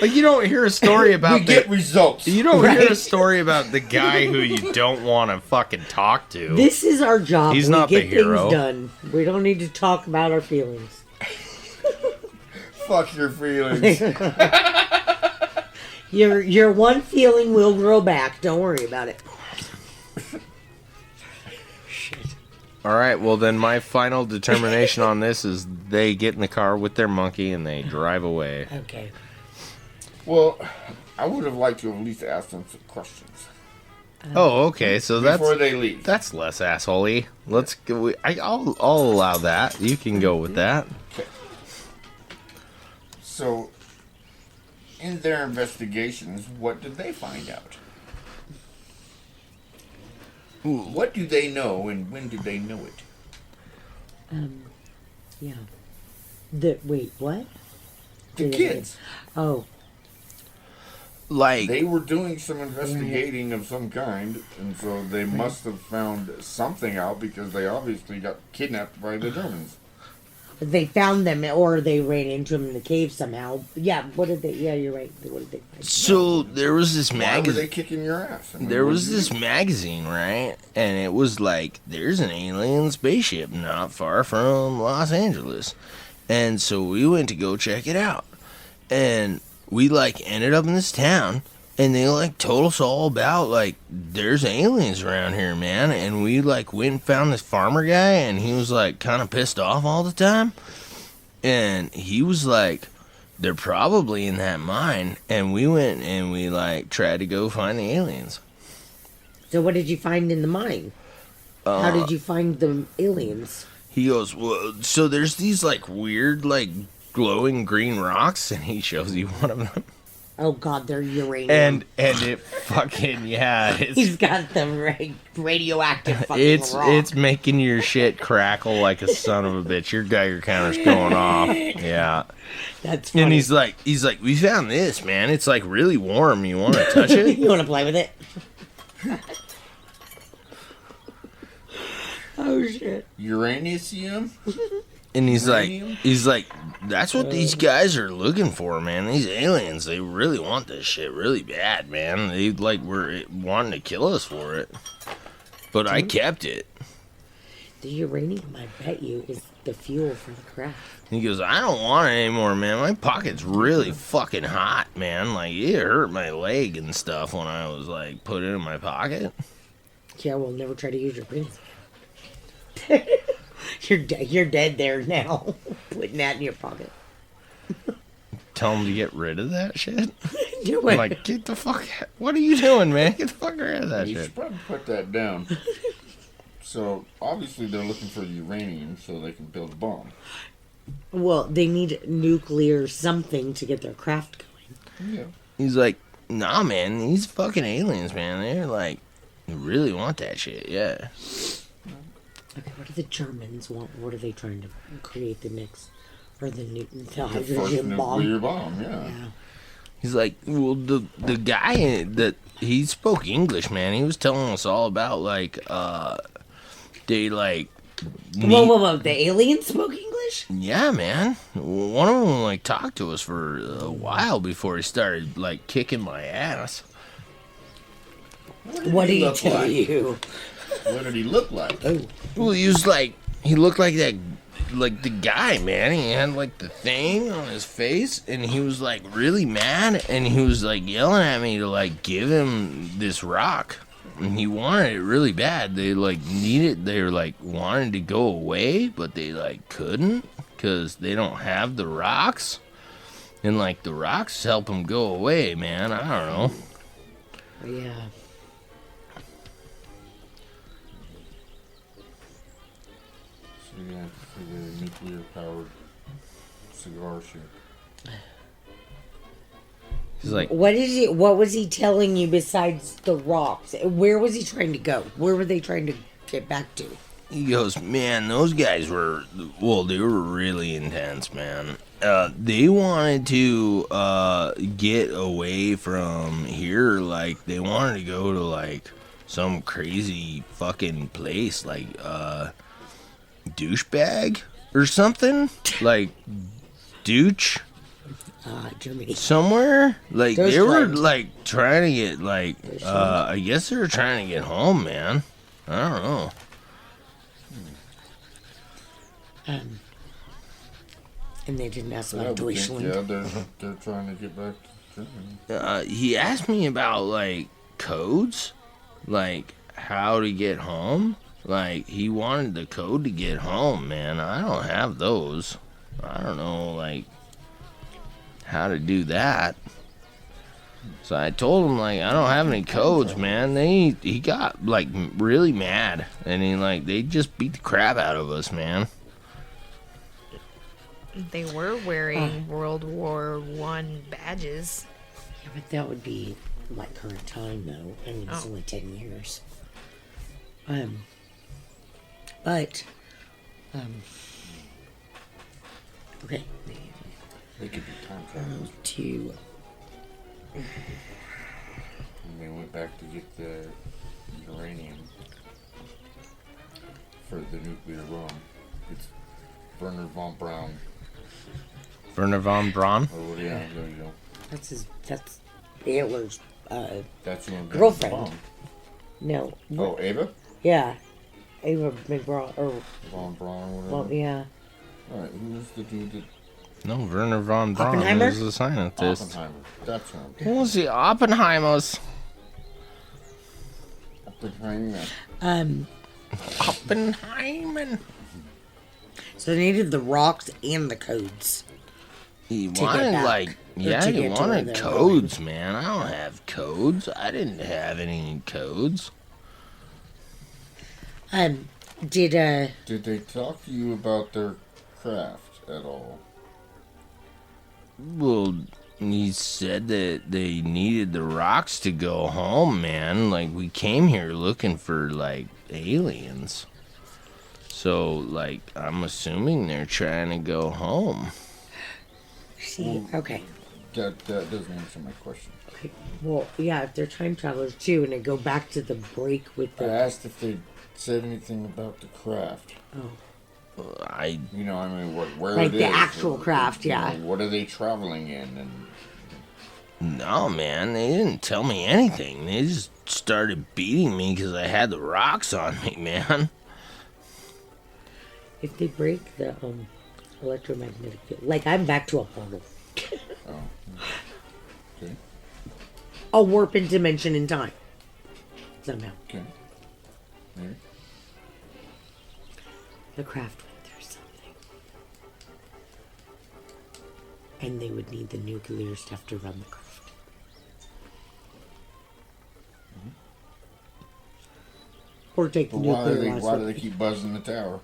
Like you don't hear a story about We get results. you don't hear Right. a story about the guy who you don't want to fucking talk to. This is our job. He's we not get the hero. things done. We don't need to talk about our feelings. Fuck your feelings. Your one feeling will grow back. Don't worry about it. All right, well then my final determination on this is they get in the car with their monkey and they drive away. Okay. Well, I would have liked to have at least asked them some questions Oh, okay, so before they leave. that's less assholey. Let's go. I'll allow that. You can go with that. So, in their investigations, what did they find out? What do they know, and when did they know it? Yeah. Wait, what? The kids. Oh, Like They were doing some investigating of some kind, and so they must have found something out because they obviously got kidnapped by the Germans. they found them, or they ran into them in the cave somehow. Yeah. What did they? Yeah, you're right. What did they find? so there was this Why were they magazine. kicking your ass? I mean, There what was did you this do? magazine, right? And it was like, there's an alien spaceship not far from Los Angeles. And so we went to go check it out. And we, like, ended up in this town. And they, like, told us all about, like, there's aliens around here, man. And we, like, went and found this farmer guy. And he was, like, kind of pissed off all the time. And he was like, they're probably in that mine. And we went and we, like, tried to go find the aliens. So what did you find in the mine? How did you find the aliens? He goes, well, so there's these, like, weird, like, glowing green rocks. And he shows you one of them. Oh God, they're uranium. And it fucking, yeah, He's got the radioactive fucking it's rock. it's making your shit crackle like a son of a bitch. Your Geiger counter's going off. Yeah. That's funny. And he's like, we found this, man. It's like really warm. You want to touch it? You want to play with it? Oh shit! Uranium? And he's Uranium? like, that's what these guys are looking for, man. These aliens, they really want this shit really bad, man. They like were wanting to kill us for it, but I kept it. The uranium, I bet you, is the fuel for the craft. He goes, I don't want it anymore, man. My pocket's really fucking hot, man. Like, it hurt my leg and stuff when I was, like, put it in my pocket. Yeah, we'll never try to use your penis. You're dead there now. Putting that in your pocket. Tell him to get rid of that shit. Do I'm it. like, get the fuck. What are you doing, man? Get the fuck rid of that You shit. should probably put that down. So, obviously they're looking for uranium so they can build a bomb. Well, they need nuclear something to get their craft going. Yeah. He's like, nah, man. These fucking aliens, man. They're like, they really want that shit. Yeah. Okay, what do the Germans want? What are they trying to create the next, or the The first hydrogen bomb? nuclear bomb, yeah. Yeah. He's like, well, the guy that he spoke English, man. He was telling us all about like, they like. Whoa! The aliens spoke English? Yeah, man. One of them like talked to us for a while before he started like kicking my ass. What did he look tell like? you? What did he look like? Oh, Well, he was like, he looked like that, like the guy, man. He had like the thing on his face, and he was like really mad, and he was like yelling at me to like give him this rock, and he wanted it really bad. They like needed, they were like wanted to go away, but they like couldn't because they don't have the rocks, and like the rocks help them go away, man. I don't know. yeah. So, yeah, for the nuclear powered cigar shit. He's like, What was he telling you besides the rocks? Where was he trying to go? Where were they trying to get back to? he goes, man, those guys were, well, they were really intense, man. They wanted to get away from here. Like, they wanted to go to, like, some crazy fucking place, like, douchebag or something. Like, douche. Germany. Somewhere. Like, Those they were, flames. like, trying to get, like, I guess they were trying to get home, man. I don't know. And they didn't ask I about would think, Deutschland. yeah, they're trying to get back to Germany. He asked me about like codes, like how to get home. Like he wanted the code to get home, man. I don't have those. I don't know like how to do that. So I told him like I don't have any codes, man. He got like really mad, and they just beat the crap out of us, man. They were wearing World War One badges. Yeah, but that would be like current time, though. I mean, it's Oh. only 10 years. Okay. They could be time travelers. To And they went back to get the uranium for the nuclear bomb. It's Werner von Braun. Werner von Braun. Oh, yeah, there you go. that's Hitler's, That's who invented the Girlfriend. bomb. no. Oh, Ava? Yeah. Ava McBraw, or, Von Braun, whatever. well, yeah. Alright, who's the dude that... No, Werner von Braun Oppenheimer? is a scientist. Oppenheimer. That's him. Who was the Oppenheimers? Oppenheimer. Oppenheimer. So they needed the rocks and the codes. He get wanted back, like, or yeah, to he get to where wanted they're codes, man. I don't have codes. I didn't have any codes. Did Did they talk to you about their craft at all? Well, he said that they needed the rocks to go home, man. Like, we came here looking for, like, aliens. So, like, I'm assuming they're trying to go home. see? Okay. That doesn't answer my question. Okay. Well, yeah, if they're time travelers too, and they go back to the break with I the. asked if they said anything about the craft. I You know, I mean, where Like it the is, actual craft, you know, yeah. what are they traveling in? And No, man, they didn't tell me anything. They just started beating me because I had the rocks on me, man. If they break the electromagnetic field, like I'm back to a portal, okay, a warp in dimension and time. Somehow. okay. Maybe. The craft went through something. And they would need the nuclear stuff to run the craft. Or take the But why nuclear do they keep buzzing the tower?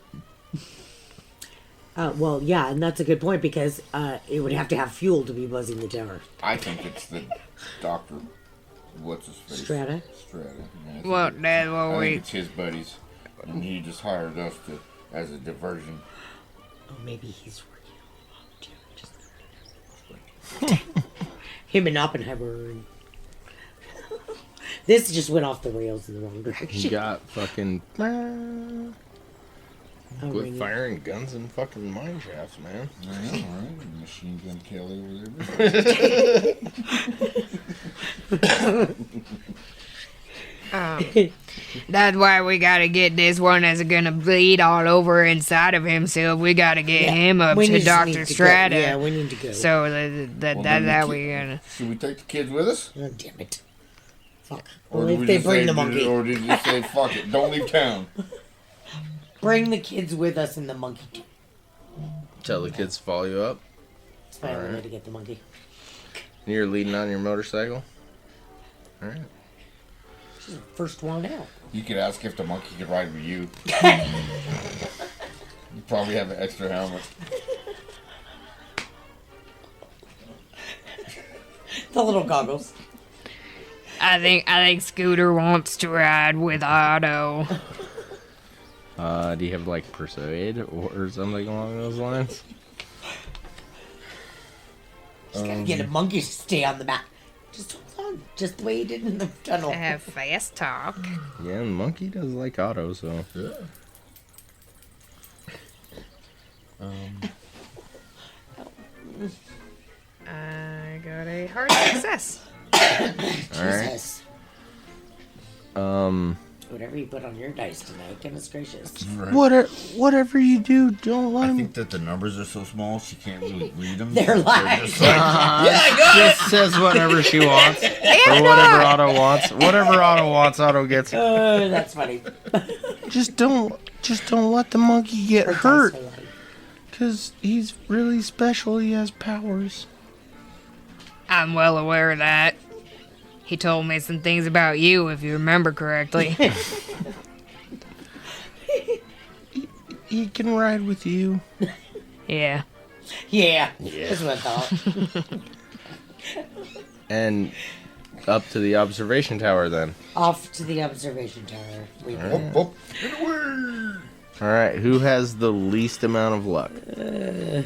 Well, yeah, and that's a good point because it would have to have fuel to be buzzing the tower. I think it's the doctor. What's his face? Strata? Strata. Yeah, Well, that's what I we. think it's his buddies, and he just hired us as a diversion. Oh, maybe he's working on it too. Him and Oppenheimer. This just went off the rails in the wrong You direction. got fucking. Oh, Quit really? firing guns in fucking mine shafts, man. I know, right? Machine Gun Kelly over there. That's why we gotta get this one that's gonna bleed all over inside of himself. We gotta get him up We to just Dr. need to go. Strata. Yeah, we need to go. So Well, that's then how the we gonna. Should we take the kids with us? Oh, damn it. Fuck. Or Well, did if we they just bring say, the monkey. Or did you say, fuck it, don't leave town? Bring the kids with us and the monkey. Tell the kids to follow you up. It's my only Alright. way to get the monkey. You're leading on your motorcycle. All right. She's the first one out. You could ask if the monkey could ride with you. You probably have an extra helmet. The little goggles. I think Scooter wants to ride with Otto. Do you have like persuade or something along those lines? Just gotta get a monkey to stay on the back. Just hold on. Just the way he did in the tunnel. Have fast talk. Yeah, the monkey does like Otto, so. Yeah. I got a hard success. All right. Jesus. Whatever you put on your dice tonight, goodness gracious. Right. Whatever you do, don't let I him. think that the numbers are so small she can't really read them. They're lies. just like, Just says whatever she wants, or whatever Otto wants. Whatever Otto wants, Otto gets. Oh, that's funny. Just don't let the monkey get Her dice hurt, are lies. cause he's really special. He has powers. I'm well aware of that. He told me some things about you, if you remember correctly. He can ride with you. Yeah. Yeah, that's what I thought. And up to the observation tower then. Off to the observation tower. We go. oh, get away! All right, who has the least amount of luck? I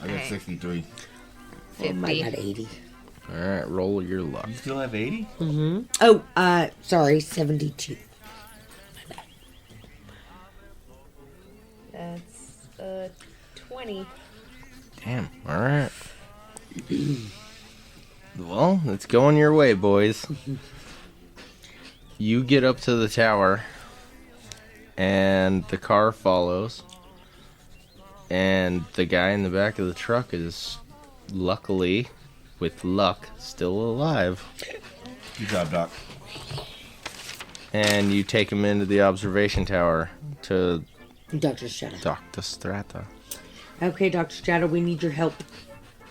got 63. Oh, mine 50. had 80. All right, roll your luck. You still have 80? Oh, sorry, 72. That's 20. Damn. All right. Well, it's going your way, boys. You get up to the tower, and the car follows, and the guy in the back of the truck is luckily, with luck, still alive. Good job, Doc. And you take him into the observation tower to Dr. Strata. Dr. Strata. Okay, Dr. Strata, we need your help.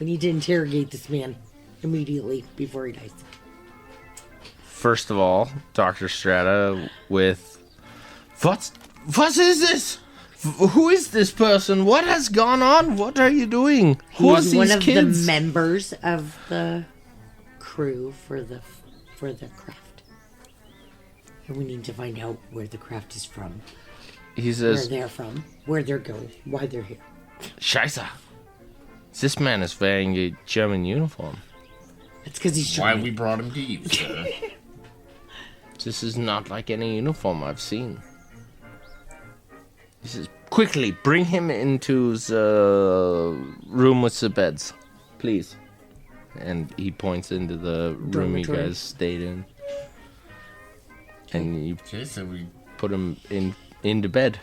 We need to interrogate this man immediately before he dies. First of all, Dr. Strata with... What is this? Who is this person? What has gone on? What are you doing? Who are He's these one of kids? the members of the crew for the craft. And we need to find out where the craft is from, He where says, they're from, where they're going, why they're here. Scheiße. This man is wearing a German uniform. It's because he's Why trying. we brought him to you, sir. This is not like any uniform I've seen. He says, quickly, bring him into the room with the beds. Please. And he points into the room you Dormitory. guys stayed in. And you Okay, so we... put him into bed.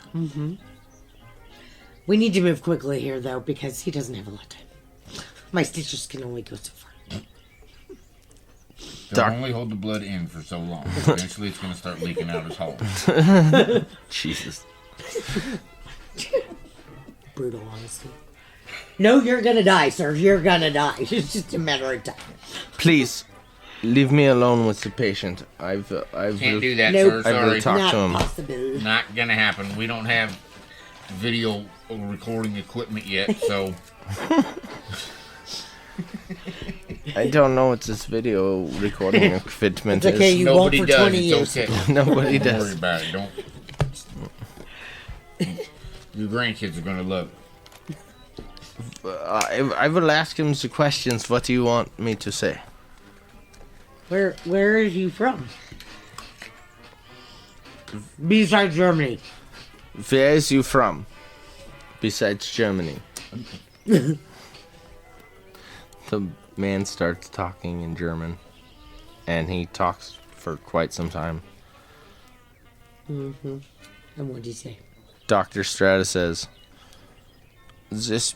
We need to move quickly here, though, because he doesn't have a lot of time. My stitches can only go so far. They'll only hold the blood in for so long. Eventually, it's going to start leaking out his hole. Jesus. Brutal honesty. No, you're gonna die, sir. You're gonna die. It's just a matter of time. Please, leave me alone with the patient. I've Can't do that, Nope. sir. I've really Sorry. talked Not to him. possible. Not going to happen. We don't have video recording equipment yet, so... I don't know what this video recording equipment It's okay, is. you won't Nobody for does. 20 It's years. okay. Nobody Don't worry does. about it. Don't. Your grandkids are gonna love it. I will ask him the questions. What do you want me to say? Where are you from? Besides Germany. Where is you from? Besides Germany. The man starts talking in German, and he talks for quite some time. Mm-hmm. And what did he say? Dr. Strata says, this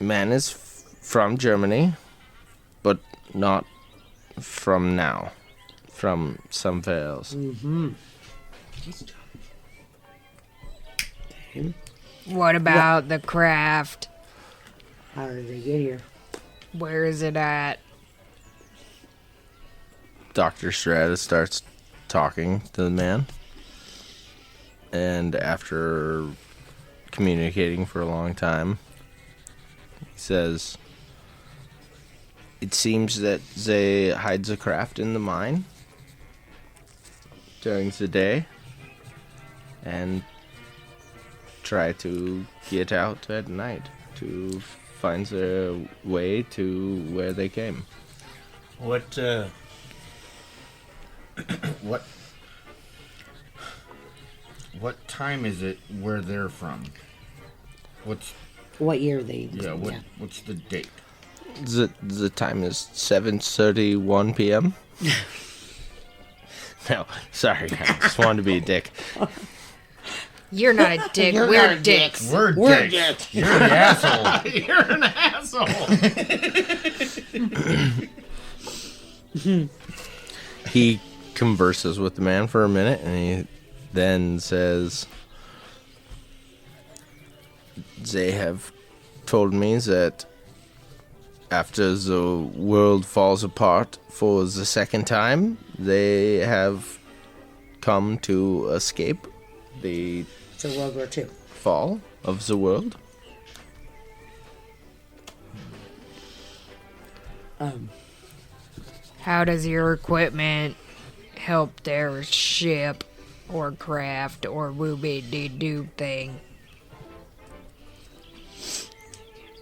man is from Germany, but not from now. From somewhere else. Mm-hmm. Okay. What about the craft? How did they get here? Where is it at? Dr. Strata starts talking to the man. And after communicating for a long time, he says, it seems that they hide the craft in the mine during the day and try to get out at night to find their way to where they came. What time is it where they're from? What year they? What's the date? The time is 7:31 p.m. No, sorry, I just wanted to be a dick. You're not a dick. You're We're not a dicks. We're dicks. dicks. You're the asshole. You're an asshole. He converses with the man for a minute, and he then says, they have told me that after the world falls apart for the second time, they have come to escape the So World War II. fall of the world. How does your equipment help their ship or craft or whoopie-doo thing?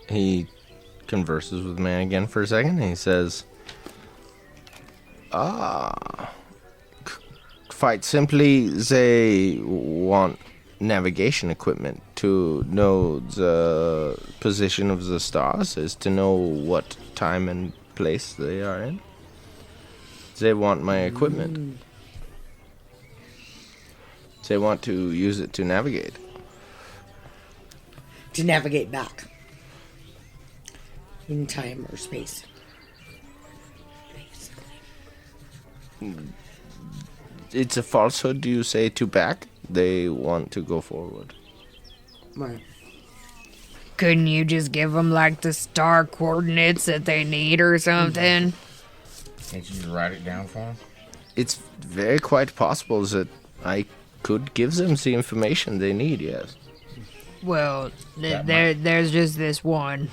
He converses with the man again for a second, and he says, quite simply, they want navigation equipment to know the position of the stars, is to know what time and place they are in. They want my equipment. They want to use it to navigate. To navigate back. In time or space. Basically. It's a falsehood, do you say, to back? They want to go forward. Right. Couldn't you just give them, like, the star coordinates that they need or something? Can't you just write it down for him? It's very quite possible that I could give them the information they need, yes. Well, That there's just this one.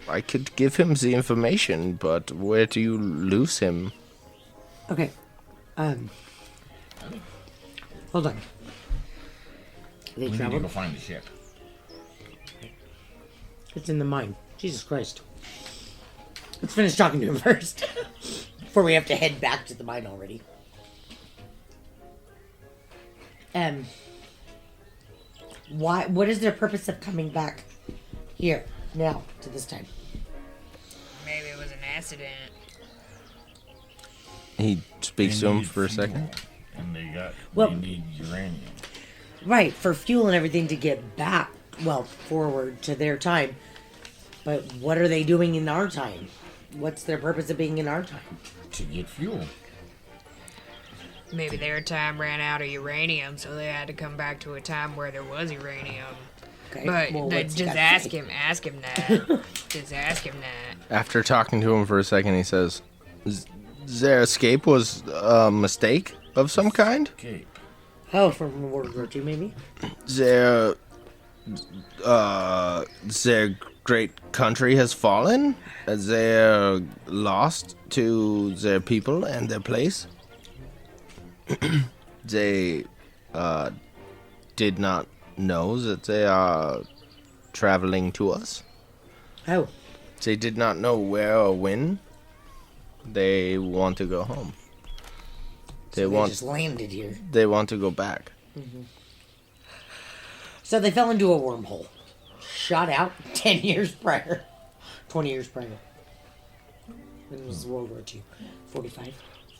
I could give him the information, but where do you lose him? Okay. Hold on. They We need to traveled. go find the ship. It's in the mine. Jesus Christ. Let's finish talking to him first. Before we have to head back to the mine already. What is their purpose of coming back here, now, to this time? Maybe it was an accident. He speaks to him for a second. And Well- they need uranium. Right, for fuel and everything to get back, well, forward to their time. But what are they doing in our time? What's their purpose of being in our time? To get fuel. Maybe their time ran out of uranium, so they had to come back to a time where there was uranium. Okay. But well, what's he just got to ask say? him that. Just ask him that. After talking to him for a second, he says, "Their escape was a mistake of some kind? Okay. Oh, from World War II, maybe? Their great country has fallen? They're lost to their people and their place? They did not know that they are traveling to us. Oh, They did not know where or when. They want to go home. they just landed here. They want to go back. So they fell into a wormhole. Shot out 10 years prior. 20 years prior. When it was World War II. 45?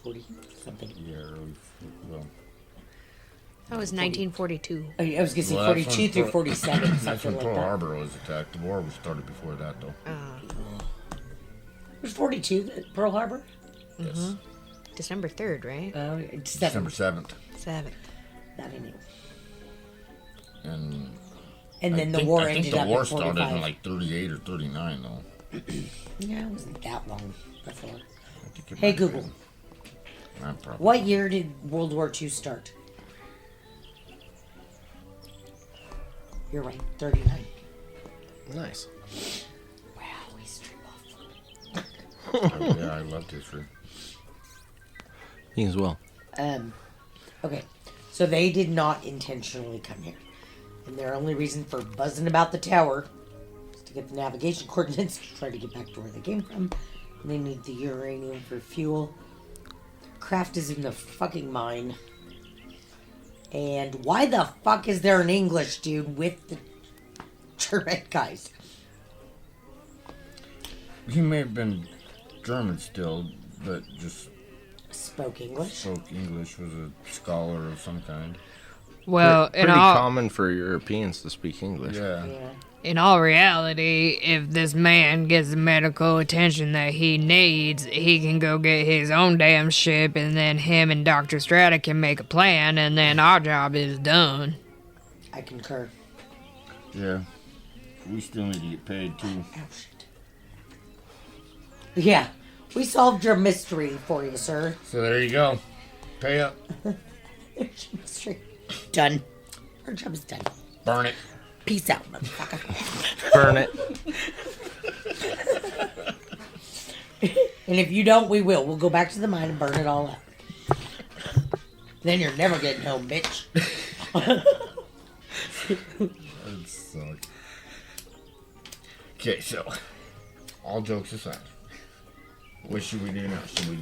40? Something. Yeah, early. Well, That was 1942. I was going to say Well, that's 42 when through Pearl- 47. that's Something when like Pearl that. Harbor was attacked. The war was started before that, though. It was 42 at Pearl Harbor? Yes. December 3rd, right? December 7th. 7th. That I knew. And And then the I war think ended the up war in 45. started in like 38 or 39, though. Yeah, it wasn't that long before. I think it Hey, might have Google. been. I'm probably What year did World War II start? You're right, 39. Nice. Wow, history buff. Oh, yeah, I loved history. Me as well. Okay, so they did not intentionally come here. And their only reason for buzzing about the tower is to get the navigation coordinates to try to get back to where they came from. And they need the uranium for fuel. Craft is in the fucking mine. And why the fuck is there an English dude with the German guys? He may have been German still, but just Spoke English? spoke English, was a scholar of some kind. Well, Pretty common for Europeans to speak English. Yeah. Yeah. in all reality, if this man gets the medical attention that he needs, he can go get his own damn ship, and then him and Dr. Strata can make a plan, and then our job is done. I concur. Yeah. We still need to get paid, too. Oh, shit. Yeah. We solved your mystery for you, sir. So there you go. Pay up. There's your mystery. Done. Our job is done. Burn it. Peace out, motherfucker. Burn it. And if you don't, we will. We'll go back to the mine and burn it all up. Then you're never getting home, bitch. That sucks. Okay, so, all jokes aside, what should we do now? Should we...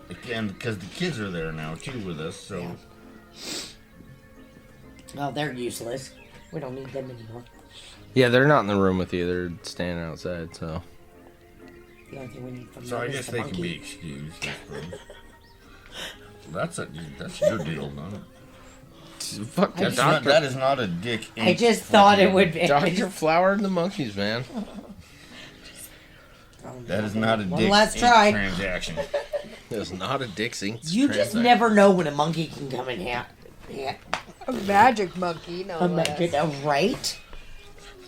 Again, because the kids are there now, too, with us, so... Yeah. Well, they're useless. We don't need them anymore. Yeah, they're not in the room with you. They're standing outside, so. The only thing we need from So I them is guess the they monkey. can be excused, I suppose. That's your deal, no? Fuck That's not, that is not a dick. I just thought it would be. Dr. Flower and the monkeys, man. That is not a One dick last Inc. try. transaction. It's not a Dixie. You just never know when a monkey can come in here. Yeah. A magic monkey, no Imagine, right?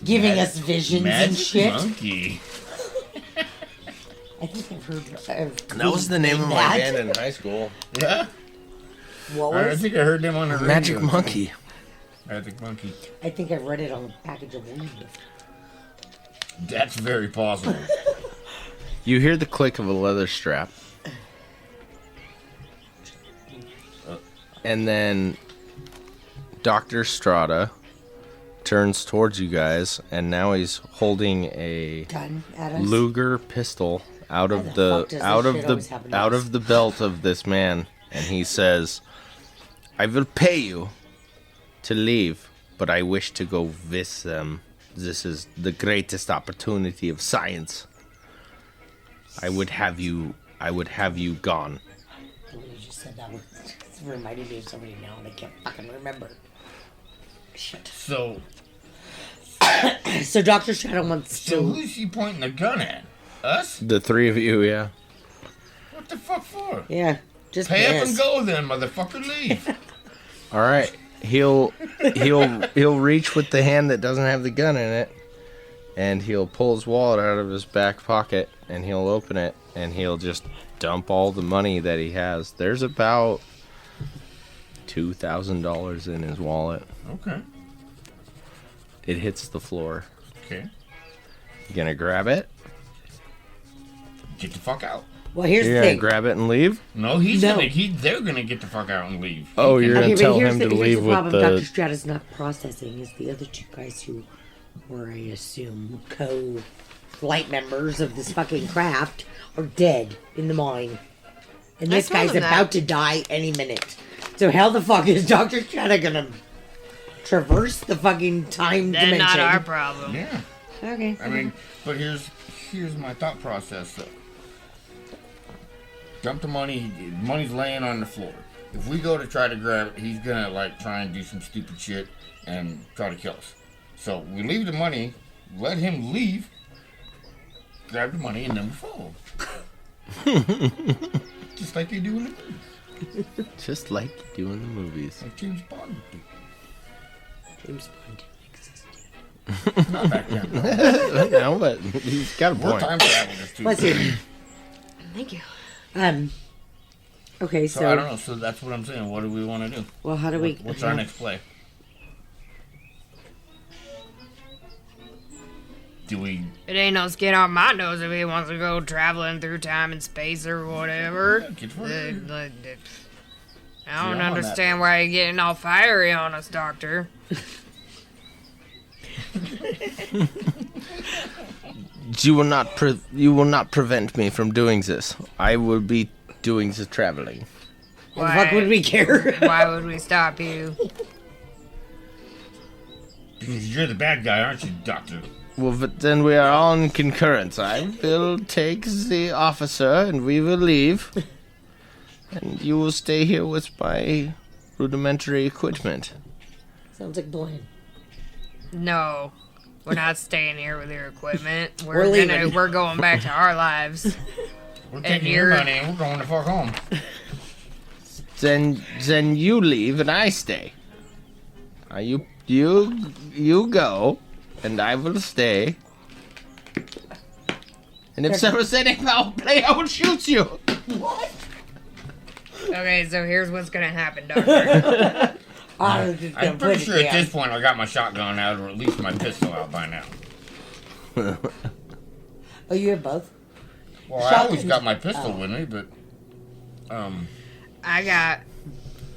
Giving us visions and Magic shit. Monkey. I think I've heard. That was the name of my that. band in high school. Yeah? What I was? think I heard them on the radio. Magic Monkey. Magic Monkey. I think I've read it on a package of weed. That's very possible. You hear the click of a leather strap. And then Dr. Strata turns towards you guys, and now he's holding a Gun at us. Luger pistol out Why of the the fuck does out this of shit always happen the to out us? of the belt of this man, and he says, "I will pay you to leave, but I wish to go with them. This is the greatest opportunity of science. I would have you gone." The way you just said that was it reminded me of somebody now, and I can't fucking remember. Shit. So So Dr. Shadow wants so to. who's he pointing the gun at? Us? The three of you, yeah. What the fuck for? Yeah, just Pay up piss. and go then, motherfucker. Leave. All right. He'll reach with the hand that doesn't have the gun in it, and he'll pull his wallet out of his back pocket, and he'll open it, and he'll just dump all the money that he has. There's about $2,000 in his wallet. Okay. It hits the floor. Okay. You gonna grab it? Get the fuck out. Well, here's You're the gonna thing. grab it and leave? No, they're gonna get the fuck out and leave. Oh, you're Okay, gonna but tell here's him the, to here's leave the with problem Dr. the... Strata's not processing is the other two guys who were, I assume, co-flight members of this fucking craft are dead in the mine. And this told guy's him that. about to die any minute. So how the fuck is Dr. Strata gonna traverse the fucking time That's dimension? not our problem. Yeah. Okay. I mean, but here's my thought process though. Dump the money. Money's laying on the floor. If we go to try to grab it, he's gonna like try and do some stupid shit and try to kill us. So we leave the money, let him leave, grab the money, and then we follow. Just like they do in the movies. Just like you do in the movies. Like James Bond would do. James Bond didn't exist yet. Not back then. No, but he's got a We're point. time travelers too. Let's see. Thank you. Okay, So I don't know. So that's what I'm saying. What do we want to do? well, how do we... What's our next play? Do we? It ain't no skin off my nose if he wants to go traveling through time and space or whatever. Get for I it. don't I'm on understand why you're getting all fiery on us, Doctor. You will not prevent me from doing this. I will be doing the traveling. Why the fuck would we care? Why would we stop you? Because you're the bad guy, aren't you, Doctor? Well, but then we are all in concurrence. I will take the officer and we will leave. And you will stay here with my rudimentary equipment. Sounds like Blaine. No. We're not staying here with your equipment. We're leaving. We're going back to our lives. We're taking your money and we're going the fuck home. Then you leave and I stay. You go, and I will stay. And if there was any foul play, I will shoot you. What? Okay, so here's what's gonna happen, Doctor. I was just gonna I'm put pretty it sure at down. this point I got my shotgun out, or at least my pistol out by now. Oh, you have both? Well, I always Shotgun's- got my pistol with me, but I got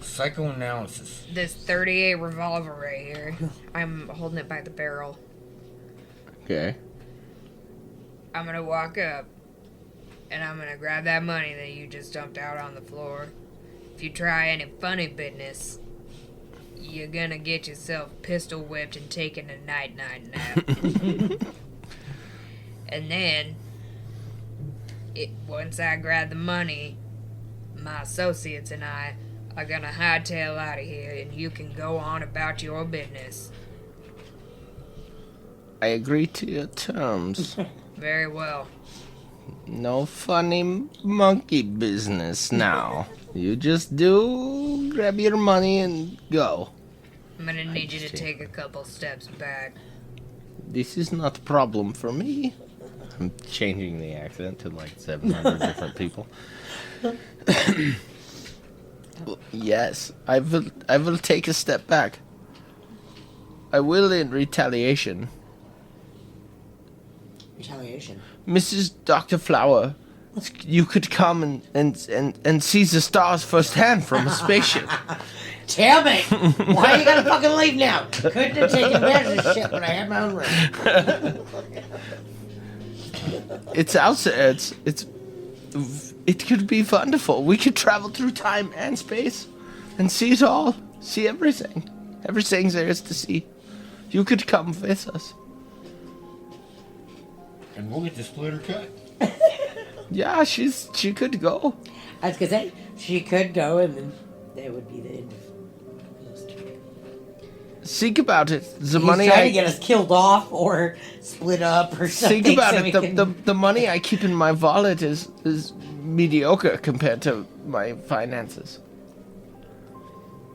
psychoanalysis. this 38 revolver right here. I'm holding it by the barrel. Okay. I'm gonna walk up, and I'm gonna grab that money that you just dumped out on the floor. If you try any funny business, you're gonna get yourself pistol whipped and taken a night-night nap. And then, once I grab the money, my associates and I are gonna hightail out of here, and you can go on about your business. I agree to your terms. Very well. No funny monkey business now. You just do grab your money and go. I'm gonna need you to take a couple steps back. This is not a problem for me. I'm changing the accent to like 700 different people. Well, yes, I will take a step back. I will in retaliation. Retaliation. Mrs. Dr. Flower, you could come and see the stars firsthand from a spaceship. Damn it! Why you gotta fucking leave now? Couldn't have taken advantage of shit when I had my own room. It's out there. It could be wonderful. We could travel through time and space and see it all. See everything. Everything there is to see. You could come with us. And we'll get the splitter cut. Yeah, she could go. I was gonna say, she could go and then that would be the end of those two. Think about it. The He's money trying to get us killed off or split up or something. think about so it. we The money I keep in my wallet is mediocre compared to my finances.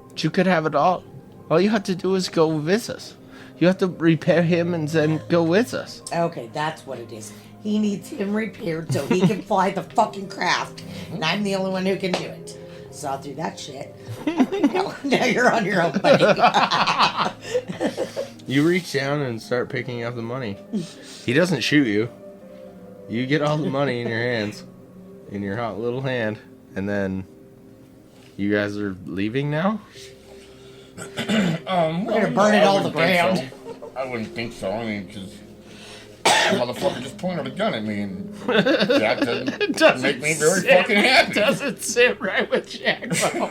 But you could have it all. All you have to do is go with us. You have to repair him and then go with us. Okay, that's what it is. He needs him repaired so he can fly the fucking craft, and I'm the only one who can do it. Saw through that shit. Now you're on your own, buddy. You reach down and start picking up the money. He doesn't shoot you. You get all the money in your hands, in your hot little hand, and then you guys are leaving now? We're gonna burn it all to the ground. So. I wouldn't think so. I mean, because the motherfucker just pointed a gun at me, and that doesn't make me very fucking happy. Doesn't sit right with Shagwell.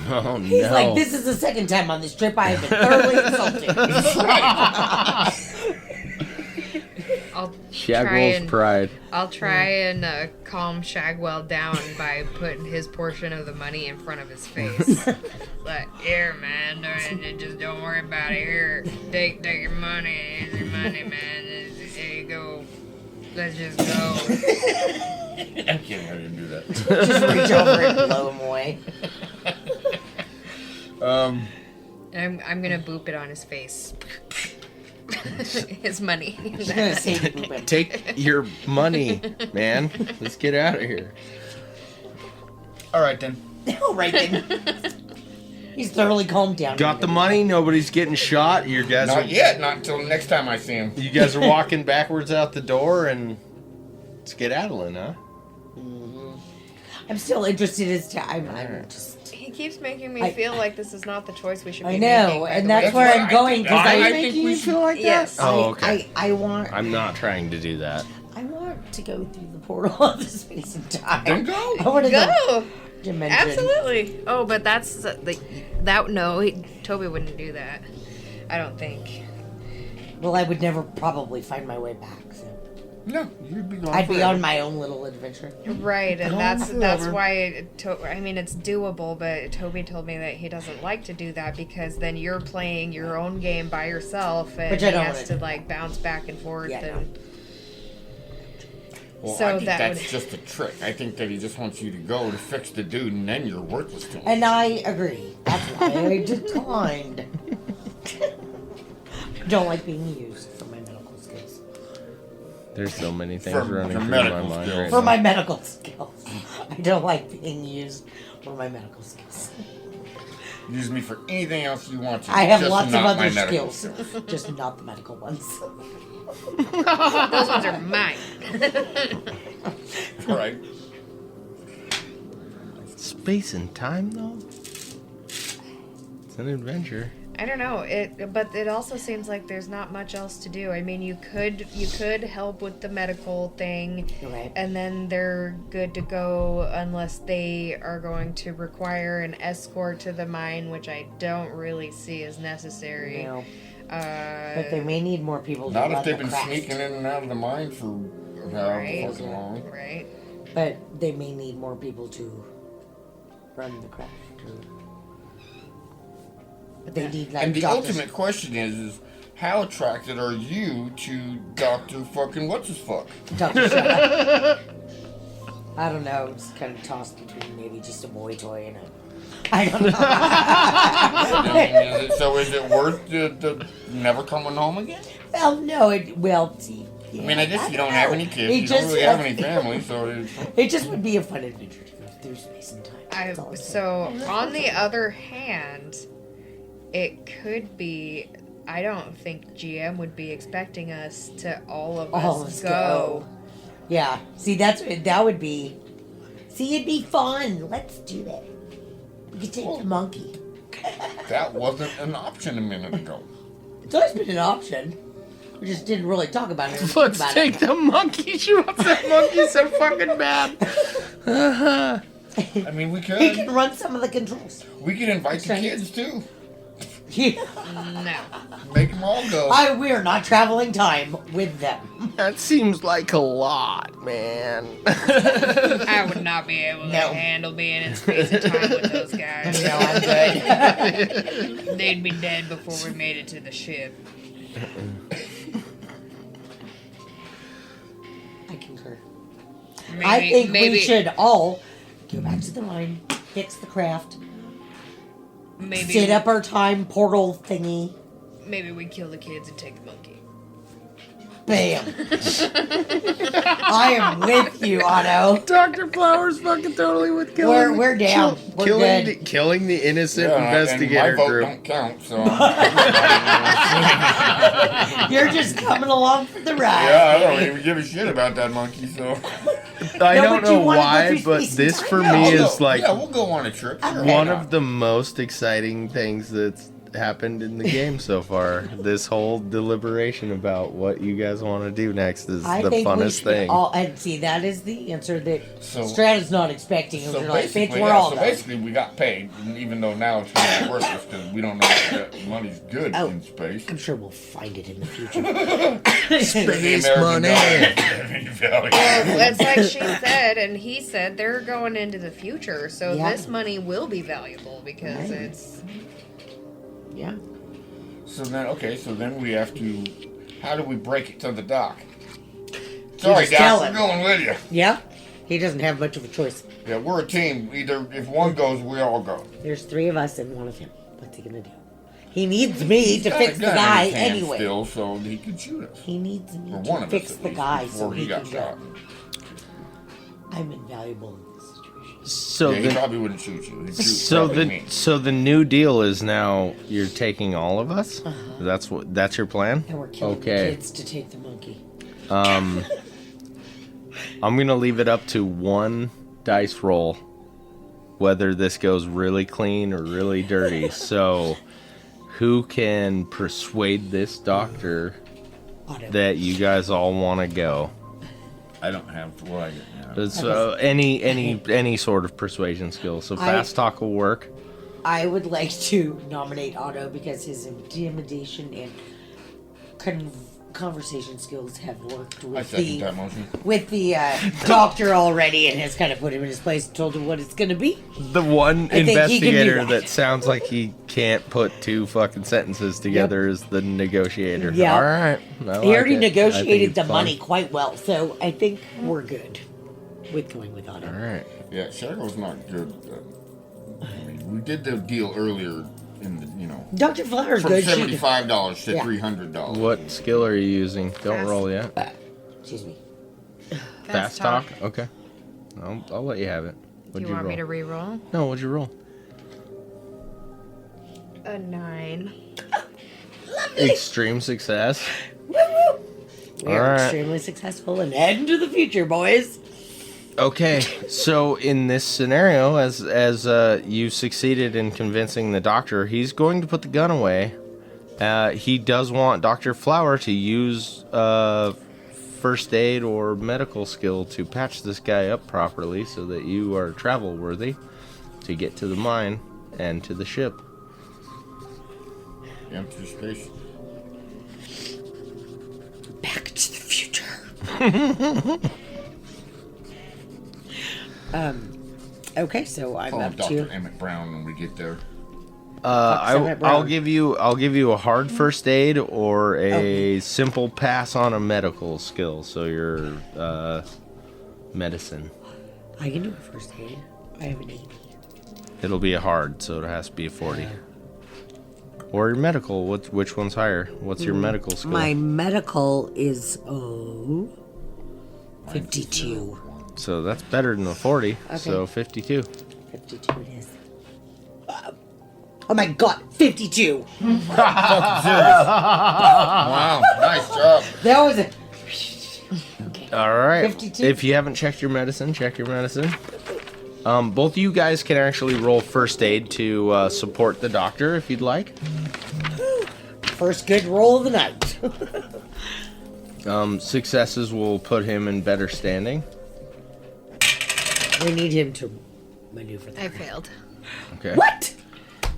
Oh no! He's like, this is the second time on this trip I have been thoroughly insulted. I'll Shagwell's pride. I'll try and calm Shagwell down by putting his portion of the money in front of his face. Like, here, man, just don't worry about it. Here, take your money. Here's your money, man. There you go. Let's just go. I'm kidding. I didn't do that. Just reach over and blow him away. I'm gonna boop it on his face. His money. She's gonna say to boop him. Take your money, man. Let's get out of here. All right, then. All right then. He's thoroughly calmed down. Got the money? Nobody's getting shot? You guys Not yet. Not until next time I see him. You guys are walking backwards out the door and skedaddling, huh? I'm still interested as to. I'm just. He keeps making me feel like this is not the choice we should be I making. know, by and the that's way. where I'm going because I I think think we you should- feel like Yes. that. Oh, okay. I want. I'm not trying to do that. I want to go through the portal of the space and time. Then go. I want to Go! dimension. Absolutely. Oh, but that's Toby wouldn't do that. I don't think. Well, I would never probably find my way back. So No, you'd be gone. I'd be forever. on my own little adventure. Right, and Go that's forever. why. I mean, it's doable, but Toby told me that he doesn't like to do that because then you're playing your own game by yourself, and Which he I don't has wanna to do. like bounce back and forth. Yeah, and Well, So I think that that's would- just a trick. I think that he just wants you to go to fix the dude, and then you're worthless to him. And I agree. That's why I declined. I don't like being used for my medical skills. There's so many things For running your through my medical mind skills. right For now. my medical skills. I don't like being used for my medical skills. Use me for anything else you want to. I have just lots of not other my medical skills, just not the medical ones. those ones are mine. Right. Space and time, though? It's an adventure. I don't know. But it also seems like there's not much else to do. I mean, you could help with the medical thing, Right. and then they're good to go unless they are going to require an escort to the mine, which I don't really see as necessary. You know, but they may need more people to Not run if they've the been craft. sneaking in and out of the mine for however Right. fucking long. Right. But they may need more people to run the craft. But they need like And the doctors. ultimate question is how attracted are you to Dr. fucking what's-his-fuck? Dr. Shut. I don't know. It's kind of tossed between maybe just a boy toy and a. I don't know. I mean, is it worth the never coming home again? Well, no. See. Yeah, I mean, I guess you don't know. have any kids, It you don't just- really have any family, so it's... It just would be a fun adventure to go through space and time. That's all I'm saying. So on the other hand, it could be. I don't think GM would be expecting us to all of us go. Yeah. See, that would be. See, it'd be fun. Let's do that. We could take the monkey. That wasn't an option a minute ago. It's always been an option. We just didn't really talk about it. or think Let's about take it. the monkey. She wants that monkey so fucking bad. I mean, we He can could. run some of the controls. We could invite the Trying to- kids, too. No. Make them all go. We are not traveling time with them. That seems like a lot, man. I would not be able to No. handle being in space and time with those guys. No, I'm good. They'd be dead before we made it to the ship. I concur. Maybe, I think maybe, we should all go back to the mine, fix the craft, maybe, set up our time portal thingy. Maybe we kill the kids and take the monkey. Bam. I am with you, Otto. Dr. Flowers fucking totally with killing. We're down. We're killing good. killing the innocent Yeah, investigator and my vote group. don't count, so. You're just coming along for the ride. Yeah, I don't even give a shit about that monkey, so. I No, don't but you know wanted why, the but space this and for time. me We'll is go- like yeah, we'll go on a trip. Sure, why one not? of the most exciting things that's happened in the game so far. This whole deliberation about what you guys want to do next is I the think we funnest should thing. all, and see, that is the answer that So- Strata's not expecting. So We're like, basically, bitch, we're all so done. basically, we got paid, and even though now it's kind of worthless because we don't know if that money's good Oh. in space. I'm sure we'll find it in the future. Space American money. dollar. That's like she said, and he said they're going into the future, so Yeah. this money will be valuable because Right. it's. Yeah. So then, okay, so then we have to. How do we break it to the dock? Sorry, just tell Doc, him. we're going with you. Yeah. He doesn't have much of a choice. Yeah, we're a team. Either if one goes, we all go. There's 3 of us and 1 of him. What's he gonna do? He needs me to Got fix a the gun in guy his hand anyway. Still, so he could shoot us. He needs me Or to one of fix us, at the least, guy before so he he got can shot. go. I'm invaluable in this situation. So Yeah, he the probably wouldn't shoot you. He'd shoot so probably the me. so the new deal is now you're taking all of us. That's your plan. And we're killing the Okay. kids to take the monkey. I'm gonna leave it up to one dice roll, whether this goes really clean or really dirty. So, who can persuade this doctor Otto. that you guys all want to go? I don't have what I get now. So any sort of persuasion skill. So fast talk will work. I would like to nominate Otto because his intimidation and conversation skills have worked I with second the that motion. doctor already and has kind of put him in his place and told him what it's going to be. The one I think he can do investigator that. that sounds like he can't put 2 fucking sentences together is the negotiator. Yeah. All right. I He like already it. I think negotiated it's the fun. money quite well, so I think we're good with going with Otto. All right. Yeah, Shadows not good. I mean, we did the deal earlier in the, Dr. Flower's from good. She $75 to Yeah. $300. What skill are you using? Don't Fast. roll yet. Excuse me. Fast talk? Okay. I'll let you have it. Do What'd you you want roll? me to re-roll? No, what'd you roll? A 9. Extreme success. We are Alright. extremely successful and head into the future, boys. Okay, so in this scenario, as you succeeded in convincing the doctor, he's going to put the gun away. He does want Dr. Flower to use first aid or medical skill to patch this guy up properly so that you are travel worthy to get to the mine and to the ship. Empty space. Back to the future. Okay, so I'm Call up Dr. to. Emmett Brown when we get there. Emmett I'll Brown. give you a hard first aid or a simple pass on a medical skill. So your medicine. I can do a first aid. I have an 80. It'll be a hard, so it has to be a 40. Or your medical. Which one's higher? What's your medical skill? My medical is 52. So that's better than a 40. So 52. 52 it is. Oh my god, 52! Wow, nice job. That was a. All right. 52. If you haven't checked your medicine, check your medicine. Both of you guys can actually roll first aid to support the doctor if you'd like. First good roll of the night. Successes will put him in better standing. We need him to maneuver that. I failed. Okay. What?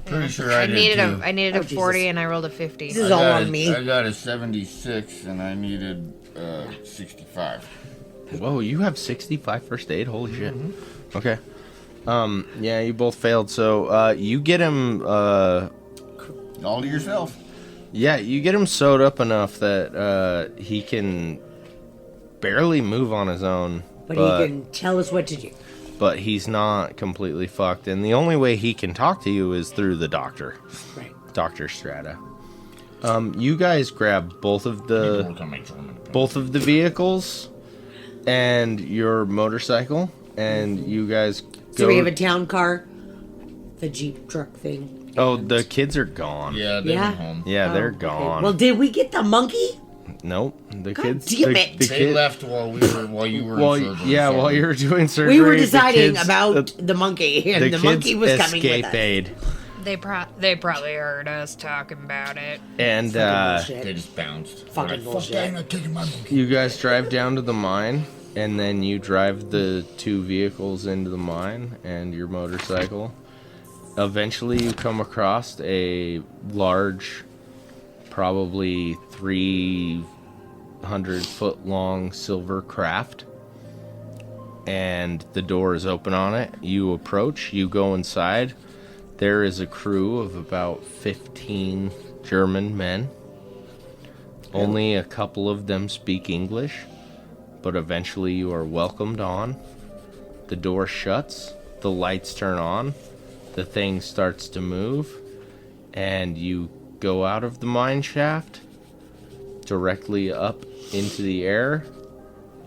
Pretty sure I I did needed too. I needed Oh, a 40 Jesus. and I rolled a 50. This is all on me. I got a 76 and I needed 65. Whoa, you have 65 first aid? Holy shit. Okay. Yeah, you both failed. So, you get him, All to yourself. yeah, you get him sewed up enough that, he can barely move on his own. But he can tell us what to do. But he's not completely fucked. And the only way he can talk to you is through the doctor. Right. Dr. Strata. You guys grab both of the vehicles and your motorcycle, and you guys go. So we have a town car, the Jeep truck thing. Oh, the kids are gone. Yeah, they Yeah? went home. Yeah, Oh, they're okay. gone. Well, did we get the monkey? Nope. The God kids. damn the, it. the They kid- left while you were Well, in surgery. yeah, so- while you were doing surgery, We were the deciding kids- about the monkey, and the kids monkey was coming with escape us. aid. They probably heard us talking about it. And Fucking They bullshit. just bounced. Fucking They're like, bullshit. Fuck that, I'm not taking my monkey. you guys drive down to the mine, and then you drive the two vehicles into the mine and your motorcycle. Eventually, you come across a large, probably 300-foot long silver craft, and the door is open on it. You approach, you go inside. There is a crew of about 15 German men. Only a couple of them speak English, but eventually you are welcomed on. The door shuts, the lights turn on, the thing starts to move, and you go out of the mine shaft directly up into the air,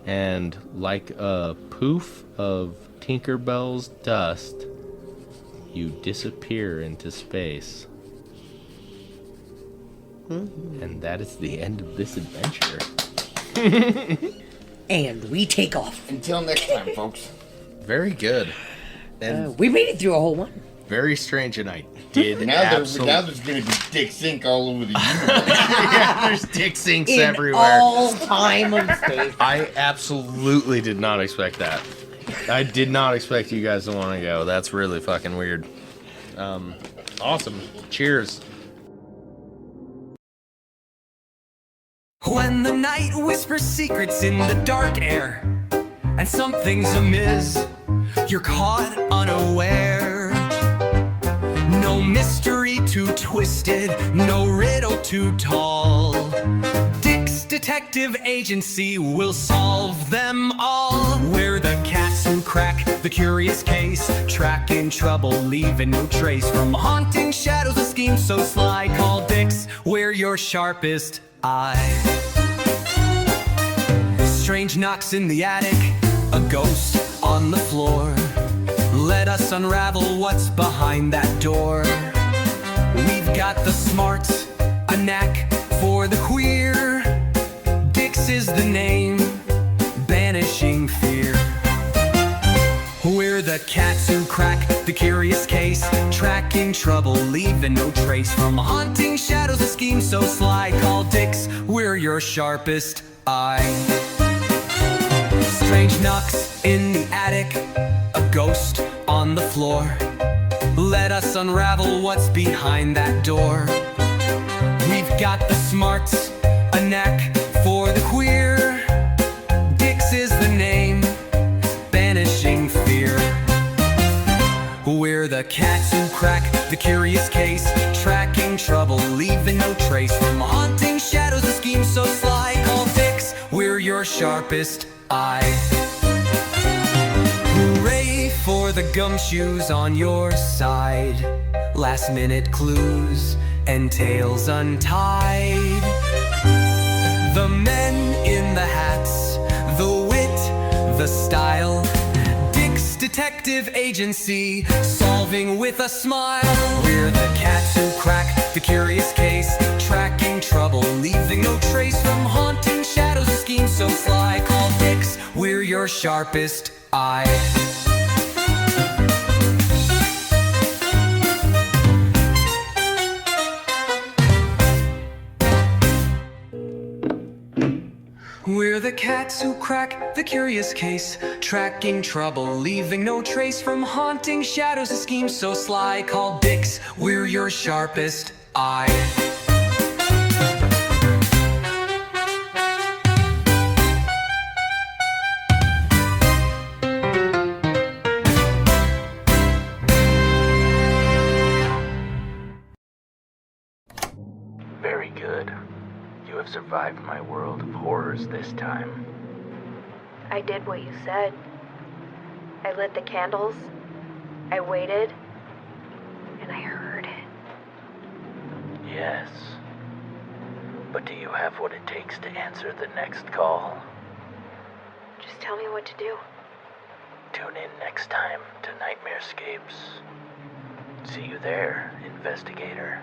and like a poof of Tinkerbell's dust, you disappear into space. And that is the end of this adventure. And we take off. Until next time, folks. Very good. And We made it through a whole one. very strange, and I did Now absolutely... there's gonna be dick sink all over the universe. Yeah, there's dick sinks In everywhere. all time of space. I absolutely did not expect that. I did not expect you guys to want to go. That's really fucking weird. Awesome. Cheers. When the night whispers secrets in the dark air, and something's amiss, you're caught unaware. No mystery too twisted, no riddle too tall. Dick's Detective Agency will solve them all. We're the cats who crack the curious case, tracking trouble, leaving no trace. From haunting shadows, a scheme so sly. Call Dick's, we're your sharpest eye. Strange knocks in the attic, a ghost on the floor. Let us unravel what's behind that door. We've got the smarts, a knack for the queer. Dix is the name, banishing fear. We're the cats who crack the curious case, tracking trouble, leaving no trace. From haunting shadows, a scheme so sly. Call Dix, we're your sharpest eye. Strange knocks in the attic, a ghost on the floor. Let us unravel what's behind that door. We've got the smarts, a knack for the queer. Dix is the name, banishing fear. We're the cats who crack the curious case, tracking trouble, leaving no trace. From haunting shadows, a scheme so sly. Call Dix, we're your sharpest eye. Hooray for the gumshoes on your side. Last minute clues and tales untied. The men in the hats, the wit, the style. Dick's Detective Agency, solving with a smile. We're the cats who crack the curious case, tracking trouble, leaving no trace. From haunting shadows, a scheme so sly. Call Dix, we're your sharpest eye. We're the the cats who crack the curious case, tracking trouble, leaving no trace from haunting shadows. A scheme so sly called Dicks. We're your sharpest eye. Very good. You have survived my world of horrors this time. I did what you said. I lit the candles. I waited. And I heard it. Yes. But do you have what it takes to answer the next call? Just tell me what to do. Tune in next time to Nightmare Scapes. See you there, investigator.